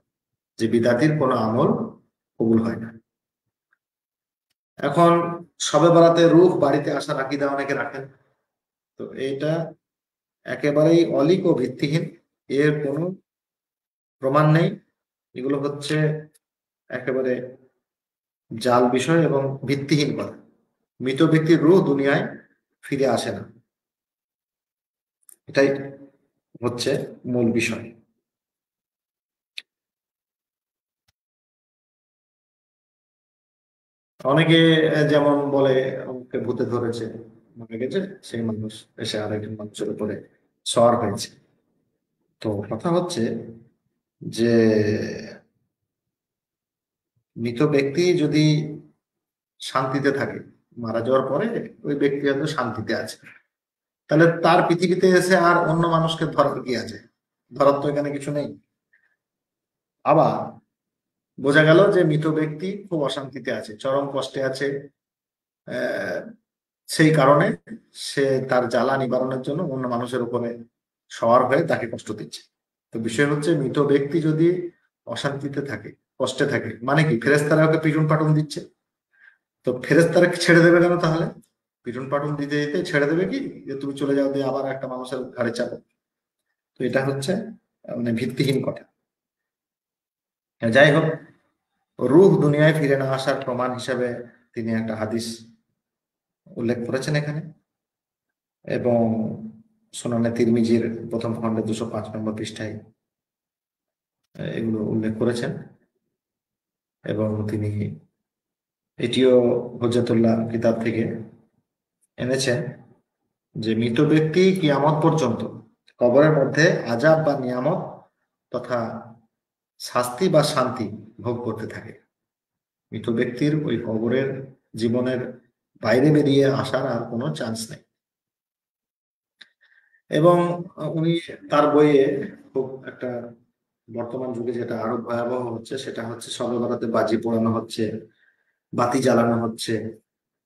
যে বিদাতির কোনো আমল কবুল হয় না। এখন শবে বরাতে রূহ বাড়িতে আসার আকীদা অনেকে রাখেন, তো এটা একেবারেই অলীক ও ভিত্তিহীন, এর কোনো প্রমাণ নেই। এগুলো হচ্ছে একেবারে জাল বিষয় এবং ভিত্তিহীন কথা। মৃত ব্যক্তির রূহ দুনিয়ায় ফিরে আসে না, এটাই হচ্ছে মূল বিষয়। অনেকে যেমন বলে আমাকে ভূতে ধরেছে, মারা গেছে সেই মানুষ এসে আরেকজন মানুষের উপরে সওয়ার হয়েছে। তো কথা হচ্ছে যে মৃত ব্যক্তি যদি শান্তিতে থাকে, মারা যাওয়ার পরে ওই ব্যক্তি হয়তো শান্তিতে আছে, তাহলে তার পৃথিবীতে এসে আর অন্য মানুষকে ধরার কি আছে? ধরার তো এখানে কিছু নেই। আবার বোঝা গেল যে মৃত ব্যক্তি খুব অশান্তিতে আছে, চরম কষ্টে আছে, আহ, সেই কারণে সে তার জ্বালা নিবারণের জন্য অন্য মানুষের উপরে সওয়ার হয়ে তাকে কষ্ট দিচ্ছে। তো বিষয় হচ্ছে, মৃত ব্যক্তি যদি অশান্তিতে থাকে, কষ্টে থাকে, মানে কি ফেরেশতারা ওকে পিটুন পাটুন দিচ্ছে, তো ফেরেশতারা ছেড়ে দেবে কেন তাহলে? পিটুন পাটুন দিতে দিতে ছেড়ে দেবে কি, যে তুমি চলে যাও দিয়ে আবার একটা মানুষের ঘাড়ে চাপো? তো এটা হচ্ছে মানে ভিত্তিহীন কথা। যাই হোক, রূহ দুনিয়ায় ফিরে না আসার প্রমাণ হিসাবে তিনি একটা হাদিস উল্লেখ করেছেন এখানে, এবং সুনানে তিরমিজির প্রথম খণ্ডে 205 নম্বর পৃষ্ঠায় এগুলো উল্লেখ করেছেন। এবং তিনি এটিও হুজ্জাতুল্লাহ কিতাব থেকে এনেছেন যে মৃত ব্যক্তি কিয়ামত পর্যন্ত কবরের মধ্যে আযাব বা নিয়ামত তথা শাস্তি বা শান্তি ভোগ করতে থাকে। মৃত ব্যক্তির ওই কবরের জীবনের বাইরে বেরিয়ে আসার আর কোনো চান্স নেই। এবং উনি তার বইয়ে খুব একটা, বর্তমান যুগে যেটা আরো ভয়াবহ হচ্ছে সেটা হচ্ছে শবে বরাতে বাজি পোড়ানো হচ্ছে, বাতি জ্বালানো হচ্ছে।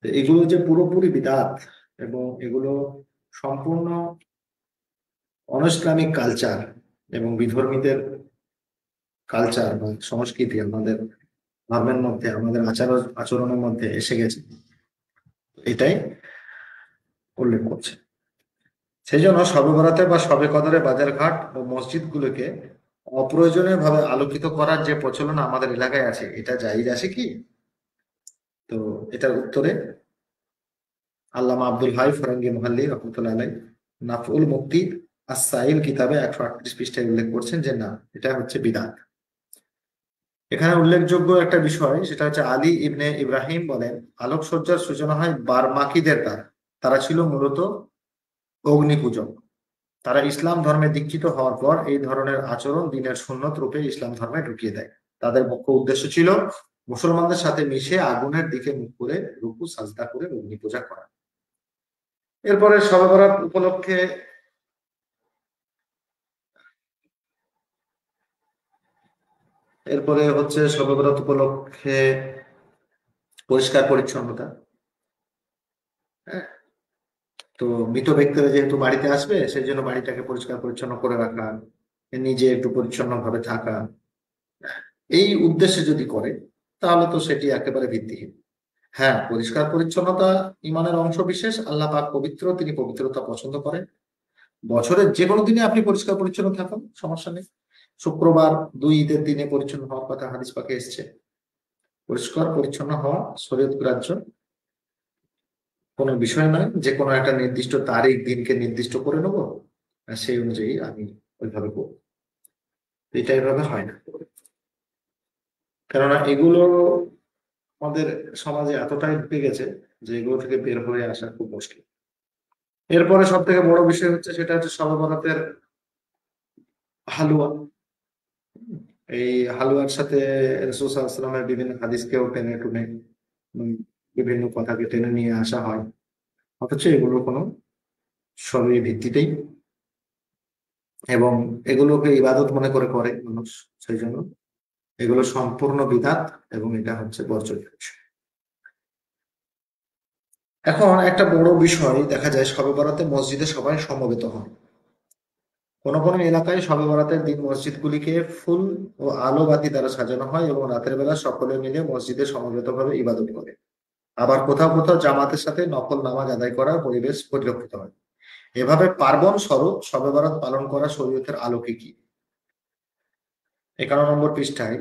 তো এগুলো যে পুরোপুরি বিদআত এবং এগুলো সম্পূর্ণ অনইসলামিক কালচার এবং বিধর্মীদের কালচার বা সংস্কৃতি আমাদের ধর্মের মধ্যে, আমাদের আচরণের মধ্যে এসে গেছে, এটাই উল্লেখ করছে। সেই জন্য শবে বরাতে বা শবে কদরে বাজারঘাট ও মসজিদগুলোকে অপ্রয়োজনীয়ভাবে আলোকিত করার যে প্রচলন আমাদের এলাকায় আছে, এটা জায়েজ আছে কি? তো এটার উত্তরে আল্লামা আব্দুল হাই ফরাঙ্গি মুহাল্লি রহমতুল্লাহ আলাই নাফউল মুফতি আস-সাইল কিতাবে 138 পৃষ্ঠায় উল্লেখ করছেন যে না, এটা হচ্ছে বিদআত। এখানে উল্লেখযোগ্য একটা বিষয়, সেটা হচ্ছে আলী ইবনে ইব্রাহিম বলেন, আলোকসজ্জার সূচনা হয় বারমাকিদের দ্বারা। তারা ছিল মূলত অগ্নি পূজক। তারা ইসলাম ধর্মে দীক্ষিত হওয়ার পর এই ধরনের আচরণ দিনের সুন্নত রূপে ইসলাম ধর্মে ঢুকিয়ে দেয়। তাদের মুখ্য উদ্দেশ্য ছিল মুসলমানদের সাথে মিশে আগুনের দিকে মুখ করে রুকু সাজদা করে অগ্নি পূজা করা। এরপরে শবে বরাত উপলক্ষে এরপরে হচ্ছে শবে বরাত উপলক্ষে পরিষ্কার পরিচ্ছন্নতা। হ্যাঁ, তো মৃত ব্যক্তিরা যেহেতু বাড়িতে আসবে, সেই জন্য বাড়িটাকে পরিষ্কার পরিচ্ছন্ন করে রাখা, নিজে একটু পরিচ্ছন্ন ভাবে থাকা, এই উদ্দেশ্যে যদি করে তাহলে তো সেটি একেবারে ভিত্তিহীন। হ্যাঁ, পরিষ্কার পরিচ্ছন্নতা ইমানের অংশ বিশেষ। আল্লাহ পাক পবিত্র, তিনি পবিত্রতা পছন্দ করেন। বছরের যে কোনো দিনে আপনি পরিষ্কার পরিচ্ছন্ন থাকুন, সমস্যা নেই। শুক্রবার 2 ঈদের দিনে পরিচ্ছন্ন হওয়ার কথা হাদিস পাকে এসছে। পরিষ্কার পরিচ্ছন্ন হওয়া শরীয়ত গ্রাহ্য কোনো বিষয় নয় যে কোনো একটা নির্দিষ্ট তারিখ দিনকে নির্দিষ্ট করে নেবো আর সেই অনুযায়ী আমি ওইভাবে করবো। এটা এভাবে হয় না, কেননা এগুলো আমাদের সমাজে এতটাই ঢুকে গেছে যে এগুলো থেকে বের হয়ে আসা খুব মুশকিল। এরপরে সব থেকে বড় বিষয় হচ্ছে, সেটা হচ্ছে শবে বরাতের হালুয়া। এই হালুয়ার সাথে রাসূল সাল্লাল্লাহু আলাইহি ওয়াসাল্লামের বিভিন্ন হাদিসকেও টেনে টুনে বিভিন্ন কথাকে টেনে নিয়ে আসা হয়, অথচ এগুলো কোনো সবই ভিত্তিতেই, এবং এগুলোকে ইবাদত মনে করে করে মানুষ, সেই জন্য এগুলো সম্পূর্ণ বিদআত এবং এটা হচ্ছে বর্জনীয় বিষয়। এখন একটা বড় বিষয় দেখা যায়, শবে বরাতে মসজিদে সবাই সমবেত হন। কোন কোন এলাকায় শবে বরাতের দিন মসজিদগুলিকে ফুল ও আলো বাতি দ্বারা সাজানো হয় এবং রাতের বেলা সকলে মিলে মসজিদে সমবেতভাবে ইবাদত করে। আবার কোথাও কোথাও জামাতের সাথে নফল নামাজ আদায় করার পরিবেশ পরিলক্ষিত হয়। এভাবে পার্বণ স্বরূপ শবে বরাত পালন করা শরীয়তের আলোকে কি? 51 নম্বর পৃষ্ঠায়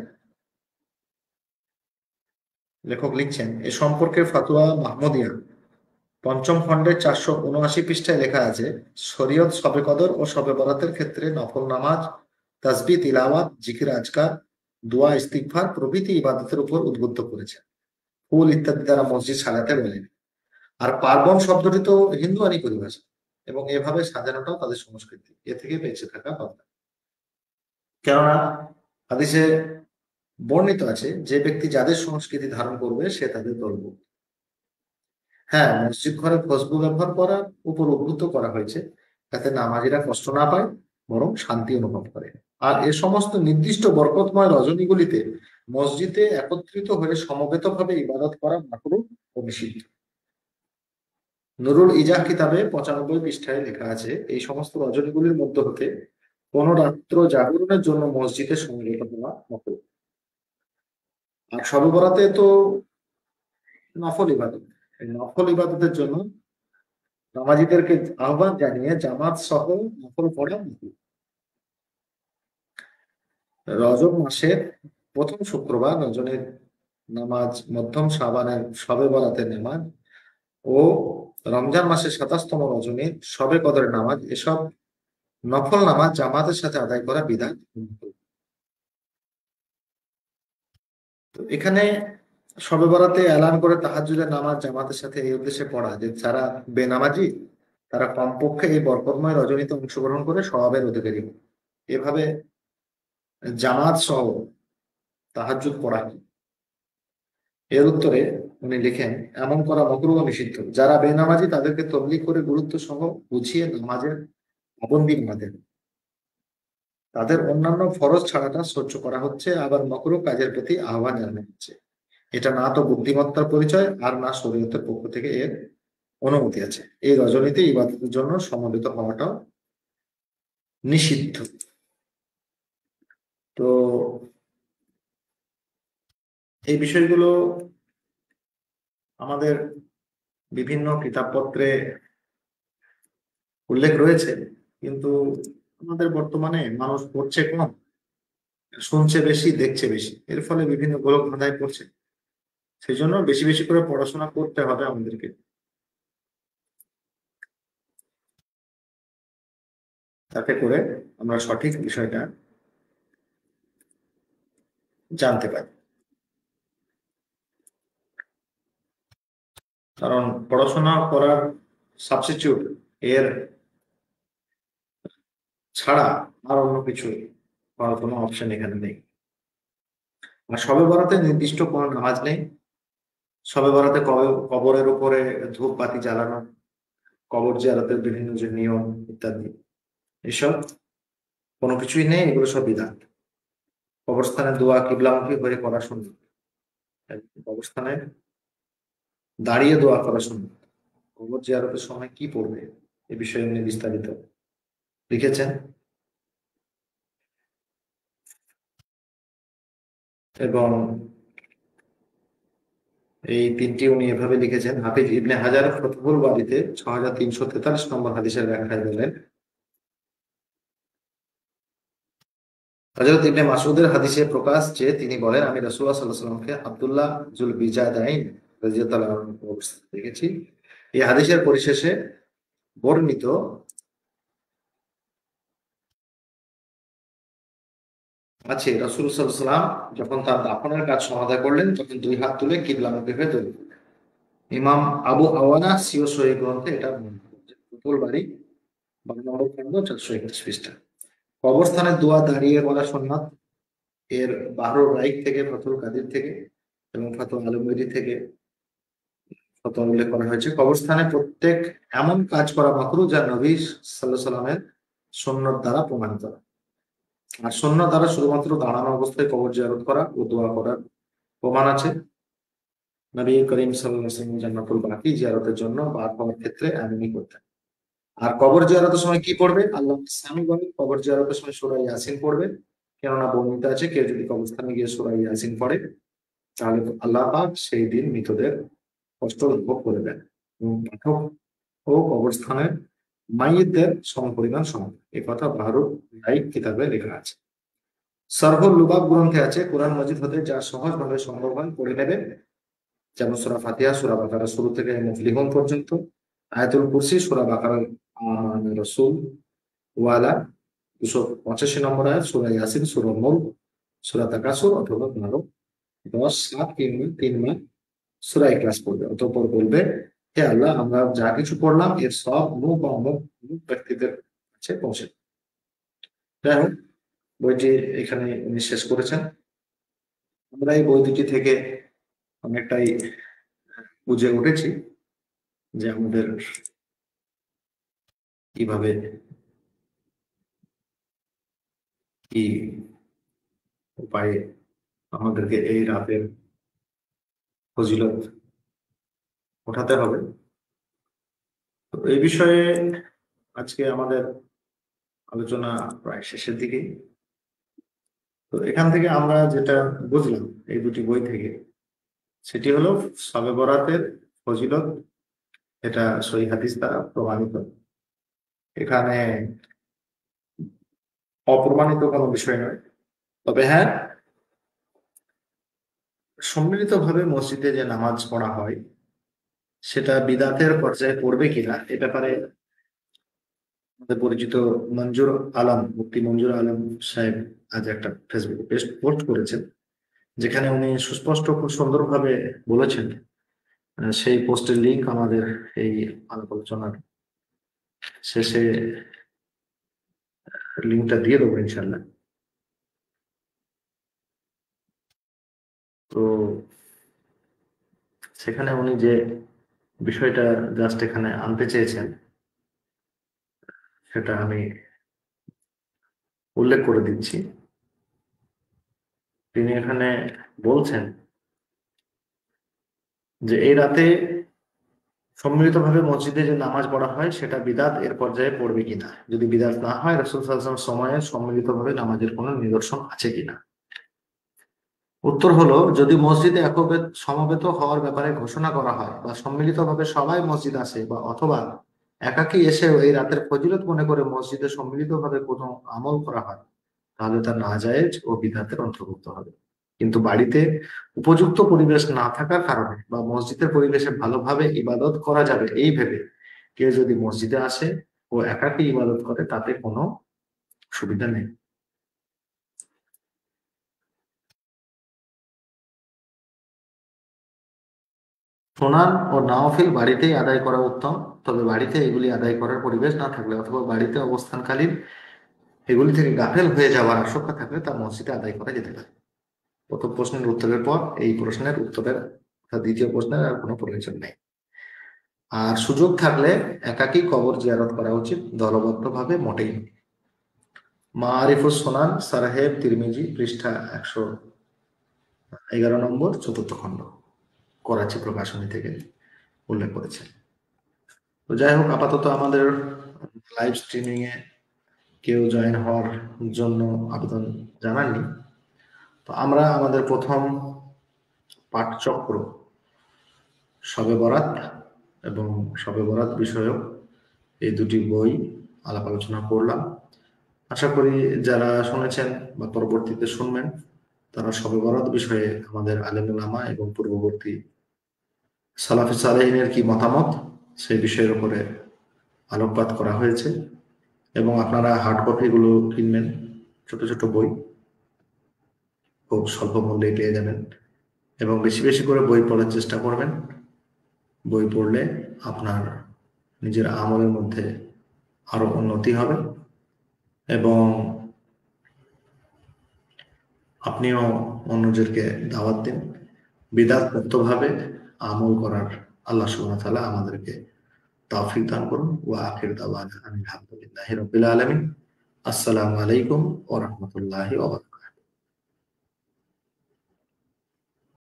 লেখক লিখছেন, এ সম্পর্কে ফাতোয়া মাহমুদিয়া পঞ্চম খণ্ডের 479 পৃষ্ঠায় লেখা আছে, শরীয়ত শবে কদর ও শবে বরাতের ক্ষেত্রে নফল নামাজ, তাসবিহ তিলাওয়াত, জিকির আজকার, দোয়া ইস্তিগফার প্রভৃতি ইবাদতের উপর উদ্বুদ্ধ করেছে। ফুল ইত্যাদি দ্বারা মসজিদ সাজাতে বলেন। আর পার্বণ শব্দটি তো হিন্দুয়ানি পরিভাষা, এবং এভাবে সাজানোটাও তাদের সংস্কৃতি, এ থেকে বেঁচে থাকা কথা। কেননা হাদিসে বর্ণিত আছে যে ব্যক্তি যাদের সংস্কৃতি ধারণ করবে সে তাদের দলভুক্ত। হ্যাঁ, মসজিদ ঘরে খুশবু ব্যবহার করার উপর উদ্বুদ্ধ করা হয়েছে যাতে নামাজিরা কষ্ট না পায়, বরং শান্তি অনুভব করে। আর এ সমস্ত নির্দিষ্ট বরকতময় রজনীগুলিতে মসজিদে একত্রিত হয়ে সমবেতভাবে ইবাদত করা মাকরুহ ও নিষিদ্ধ। নুরুল ইজাহ কিতাবে 95 পৃষ্ঠায় লেখা আছে, এই সমস্ত রজনীগুলির মধ্য হতে কোন রাত্র জাগরণের জন্য মসজিদে সমবেত হওয়া মাকরুহ। আর শবে বরাতে তো নফল ইবাদত, এই নফল ইবাদতের জন্য নামাজীদেরকে আহ্বান জানিয়ে জামাত সহ নফল পড়া মাকরুহ। রজব মাসের প্রথম শুক্রবার রজনীর নামাজ, মধ্যম শাবানের শবে বরাতের নামাজ ও রমজান মাসের 27তম রজনীর শবে কদরের নামাজ, এসব নফল নামাজ জামাতের সাথে আদায় করা বিধান। তো এখানে শবে বরাতে এলান করে তাহাজ্জুদের নামাজ জামাতের সাথে এই উদ্দেশ্যে পড়া যে যারা বেনামাজি তারা কমপক্ষে এই বরকতময় রজনীতে অংশগ্রহণ করে সওয়াবের অধিকারী হবে। এভাবে জামাত সহ তাহাজ্জুদ পড়া কি? এর উত্তরে উনি লিখেন, এমন করা মাকরুহ ও নিষিদ্ধ। যারা বেনামাজি তাদেরকে তবলিগ করে গুরুত্ব সহ বুঝিয়ে নামাজের পাবন্দী বানাতেন। তাদের অন্যান্য ফরজ ছাড়াটা সহ্য করা হচ্ছে, আবার মাকরুহ কাজের প্রতি আহ্বান জানানো হচ্ছে। এটা না তো বুদ্ধিমত্তার পরিচয়, আর না শরীয়তের পক্ষ থেকে এর অনুমতি আছে। এই রজনীতে ইবাদতের জন্য সমবেত হওয়াটাও নিষিদ্ধ। তো এই বিষয়গুলো আমাদের বিভিন্ন কিতাবপত্রে উল্লেখ রয়েছে, কিন্তু আমাদের বর্তমানে মানুষ পড়ছে কম, শুনছে বেশি, দেখছে বেশি, এর ফলে বিভিন্ন গোলক ধাঁধায় পড়ছে। সেই জন্য বেশি বেশি করে পড়াশোনা করতে হবে আমাদেরকে, তাতে করে আমরা সঠিক বিষয়টা জানতে পারি। কারণ পড়াশোনা করার সাবস্টিটিউট এর ছাড়া আর অন্য কিছু করার কোনো অপশন এখানে নেই। আর শবে বরাতে নির্দিষ্ট কোনো নামাজ নেই। শবে বরাতে কবরের উপরে ধূপ বাতি জ্বালানো, কবর জিয়ারতের বিভিন্ন যে নিয়ম ইত্যাদি, এসব কোনো কিছুই নেই, এগুলো সব বিধান। কবরস্থানে দোয়া কিবলামুখী হয়ে করা সুন্নাত, কবরস্থানে দাঁড়িয়ে দোয়া করা সুন্নাত। কবর জিয়ারতের সময় কি পড়বে এ বিষয়ে উনি বিস্তারিত লিখেছেন। এবং এই তিনটি উনি এভাবে লিখেছেন। হাফিজ ইবনে হাজার ফতহুল বারীতে 6343 নম্বর হাদিসের ব্যাখ্যায় বলেন, হযরত ইবনে মাসউদের হাদিসে প্রকাশ যে তিনি বলেন, আমি রাসূলুল্লাহ সাল্লাল্লাহু আলাইহি ওয়াসাল্লামকে আব্দুল্লাহ জুল বিজাদাইন রাদিয়াল্লাহু আনহু অবস্থায় দেখেছি। এই হাদিসের পরিশেষে বর্ণিত আছে, রাসূল সাল্লাল্লাহু আলাইহি ওয়াসাল্লাম যখন তার দাফনের কাজ সমাধা করলেন তখন দুই হাত তুলে কিবলামুখী হয়ে দোয়া করলেন। ইমাম আবু আওয়ানা সিও সহিহ গ্রন্থে এটা বর্ণিত হয়েছে। ফতুল বারী 12 নম্বর খণ্ড 431 পৃষ্ঠা। কবরস্থানের দোয়া দাঁড়িয়ে বলা সুন্নাত, এর বাহরুর রাইক থেকে, ফতুল কাদির থেকে এবং ফাতুয়া আলমগীরি থেকে ফতোয়া উল্লেখ করা হয়েছে। কবরস্থানে প্রত্যেক এমন কাজ করা মাকরুহ যা নবী সাল্লাল্লাহু আলাইহি সাল্লামের সুন্নাত দ্বারা প্রমাণিত। আর সুন্নাত দ্বারা শুধুমাত্র দাঁড়ানো অবস্থায় কবর জিয়ারত করা ও দোয়া করার প্রমাণ আছে। নবী করিম সাল্লাল্লাহু আলাইহি ওয়াসাল্লাম জান্নাতুল বাকি জিয়ারতের জন্য বার হওয়ার ক্ষেত্রে এমনই করতেন। আর কবর জিয়ারতের সময় কি পড়বে? আল্লাহ ইসলামী বলেন কবর জিয়ারতের সময় সূরা ইয়াসিন পড়বে, কেননা বর্ণিত আছে কেউ যদি কবরস্থানে গিয়ে সূরা ইয়াসিন পড়ে তাহলে আল্লাহ পাক সেই দিন মৃতদের কষ্ট লাঘব করবেন এবং পাঠক ও কবরস্থানের মাইয়িতদের সমপরিমাণ সমান। এই কথা বাহরুর রাইক কিতাবে লেখা আছে। সরহুল লুবাব গ্রন্থে আছে, কোরআন মজিদ হতে যা সহজভাবে সম্ভব হয় পড়ে নেবে, যেমন সূরা ফাতিহা সূরা বাকারা শুরু থেকে মুফলিহুন পর্যন্ত, আয়াতুল কুরসি সূরা বাকারার রাসূল ওয়ালা 285 নম্বর আয়াত, সূরা ইয়াসিন, সূরা মুলক, সূরা তাকাসুর অথবা 12, 10, 7, 3 মাস সূরা ইখলাস পড়বে। অতঃপর বলবে, হে আল্লাহ, আমরা যা কিছু পড়লাম এর সব মুখ বা অমুক ব্যক্তিদের কাছে পৌঁছে। যাই হোক, বইটি এখানে উনি শেষ করেছেন। আমরা এই বই দুটি থেকে অনেকটাই বুঝে উঠেছি যে আমাদের কিভাবে কি উপায়ে আমাদেরকে এই রাতের ফজিলত ওঠাতে হবে। তো এই বিষয়ে আজকে আমাদের আলোচনা প্রায় শেষের দিকে। তো এখান থেকে আমরা যেটা বুঝলাম এই দুটি বই থেকে, সেটি হলো শবে বরাতের ফজিলত, এটা সহিহ হাদিস দ্বারা প্রমাণিত। এখানে অপ্রমাণিত কোনো বিষয় নয়। তবে হ্যাঁ, সম্মিলিতভাবে মসজিদে যে নামাজ পড়া হয় সেটা বিদাতের পর্যায়ে পড়বে কিনা এ ব্যাপারে আমাদের পরিচিত মঞ্জুর আলম, মুফতি মঞ্জুর আলম সাহেব আজ একটা ফেসবুকে পোস্ট করেছেন, যেখানে উনি সুস্পষ্ট খুব সুন্দরভাবে বলেছেন। সেই পোস্টের লিঙ্ক আমাদের এই আলাপ আলোচনার শেষে লিঙ্কটা দিয়ে দেবো ইনশাল্লাহ। তো সেখানে উনি যে বিষয়টা জাস্ট এখানে আনতে চেয়েছেন সেটা আমি উল্লেখ করে দিচ্ছি। তিনি এখানে বলছেন যে এই রাতে সম্মিলিতভাবে মসজিদে যে নামাজ পড়া হয় সেটা বিদাত এর পর্যায়ে পড়বে কিনা। যদি বিদাত না হয়, রাসূল সাল্লাল্লাহু আলাইহি ওয়াসাল্লাম সময়ে সম্মিলিতভাবে নামাজের কোনো নিদর্শন আছে কিনা। উত্তর হলো, যদি মসজিদে একবেত সমবেত হওয়ার ব্যাপারে ঘোষণা করা হয় বা সম্মিলিতভাবে সবাই মসজিদ আসে বা অথবা একাকী এসেও এই রাতের ফজিলত মনে করে মসজিদে সম্মিলিতভাবে কোনো আমল করা হয়, তাহলে তা নাজায়েজ ও বিদআতের অন্তর্ভুক্ত হবে। কিন্তু বাড়িতে উপযুক্ত পরিবেশ না থাকার কারণে বা মসজিদের পরিবেশে ভালোভাবে ইবাদত করা যাবে এই ভেবে কেউ যদি মসজিদে আসে ও একাকী ইবাদত করে, তাতে কোনো সুবিধা নেই। সুনান ও নওয়াফিল বাড়িতেই আদায় করা উত্তম। তবে বাড়িতে এগুলি আদায় করার পরিবেশ না থাকলে অথবা বাড়িতে অবস্থানকালীন এগুলি থেকে গাফেল হয়ে যাওয়ার আশঙ্কা থাকলে তা মসজিদে আদায় করা যেতে পারে। প্রথম প্রশ্নের উত্তরের পর এই প্রশ্নের উত্তরের দ্বিতীয় প্রশ্নের আর কোনো প্রয়োজন নেই। আর সুযোগ থাকলে একাকী কবর জিয়ারত করা উচিত, দলবদ্ধভাবে মোটেই নয়। মারিফুস সুনান সারাহেব তিরমিজি, পৃষ্ঠা 111 নম্বর, চতুর্থ খণ্ড, করাচি প্রকাশনী থেকে উল্লেখ করেছে। তো যাই হোক, আপাতত আমাদের লাইভ স্ট্রিমিং এ কেউ জয়েন হওয়ার জন্য আবেদন জানাননি। তো আমরা আমাদের প্রথম পাঠচক্র শবে বরাত এবং শবে বরাত বিষয়ক এই দুটি বই আলাপ আলোচনা করলাম। আশা করি যারা শুনেছেন বা পরবর্তীতে শুনবেন তারা শবে বরাত বিষয়ে আমাদের আলেম উলামা এবং পূর্ববর্তী সালাফে সালেহিনের কি মতামত সেই বিষয়ের উপরে আলোকপাত করা হয়েছে। এবং আপনারা হার্ড কপিগুলো কিনবেন, ছোট ছোট বই খুব স্বল্প মূল্যে পেয়ে যাবেন। এবং বেশি বেশি করে বই পড়ার চেষ্টা করবেন। বই পড়লে আপনার নিজের আমলের মধ্যে আরো উন্নতি হবে এবং আপনিও অন্যদেরকে দাওয়াত দিন বিদআত মুক্তভাবে আমল করার। আল্লাহ সুবহানাহু ওয়া তাআলা আমাদেরকে তৌফিক দান করুন। ওয়া আখির দাওয়ানা আলহামদুলিল্লাহি রাব্বিল আলামিন। আসসালামু আলাইকুম ওয়া রাহমাতুল্লাহি ওয়া বারাকাতুহু।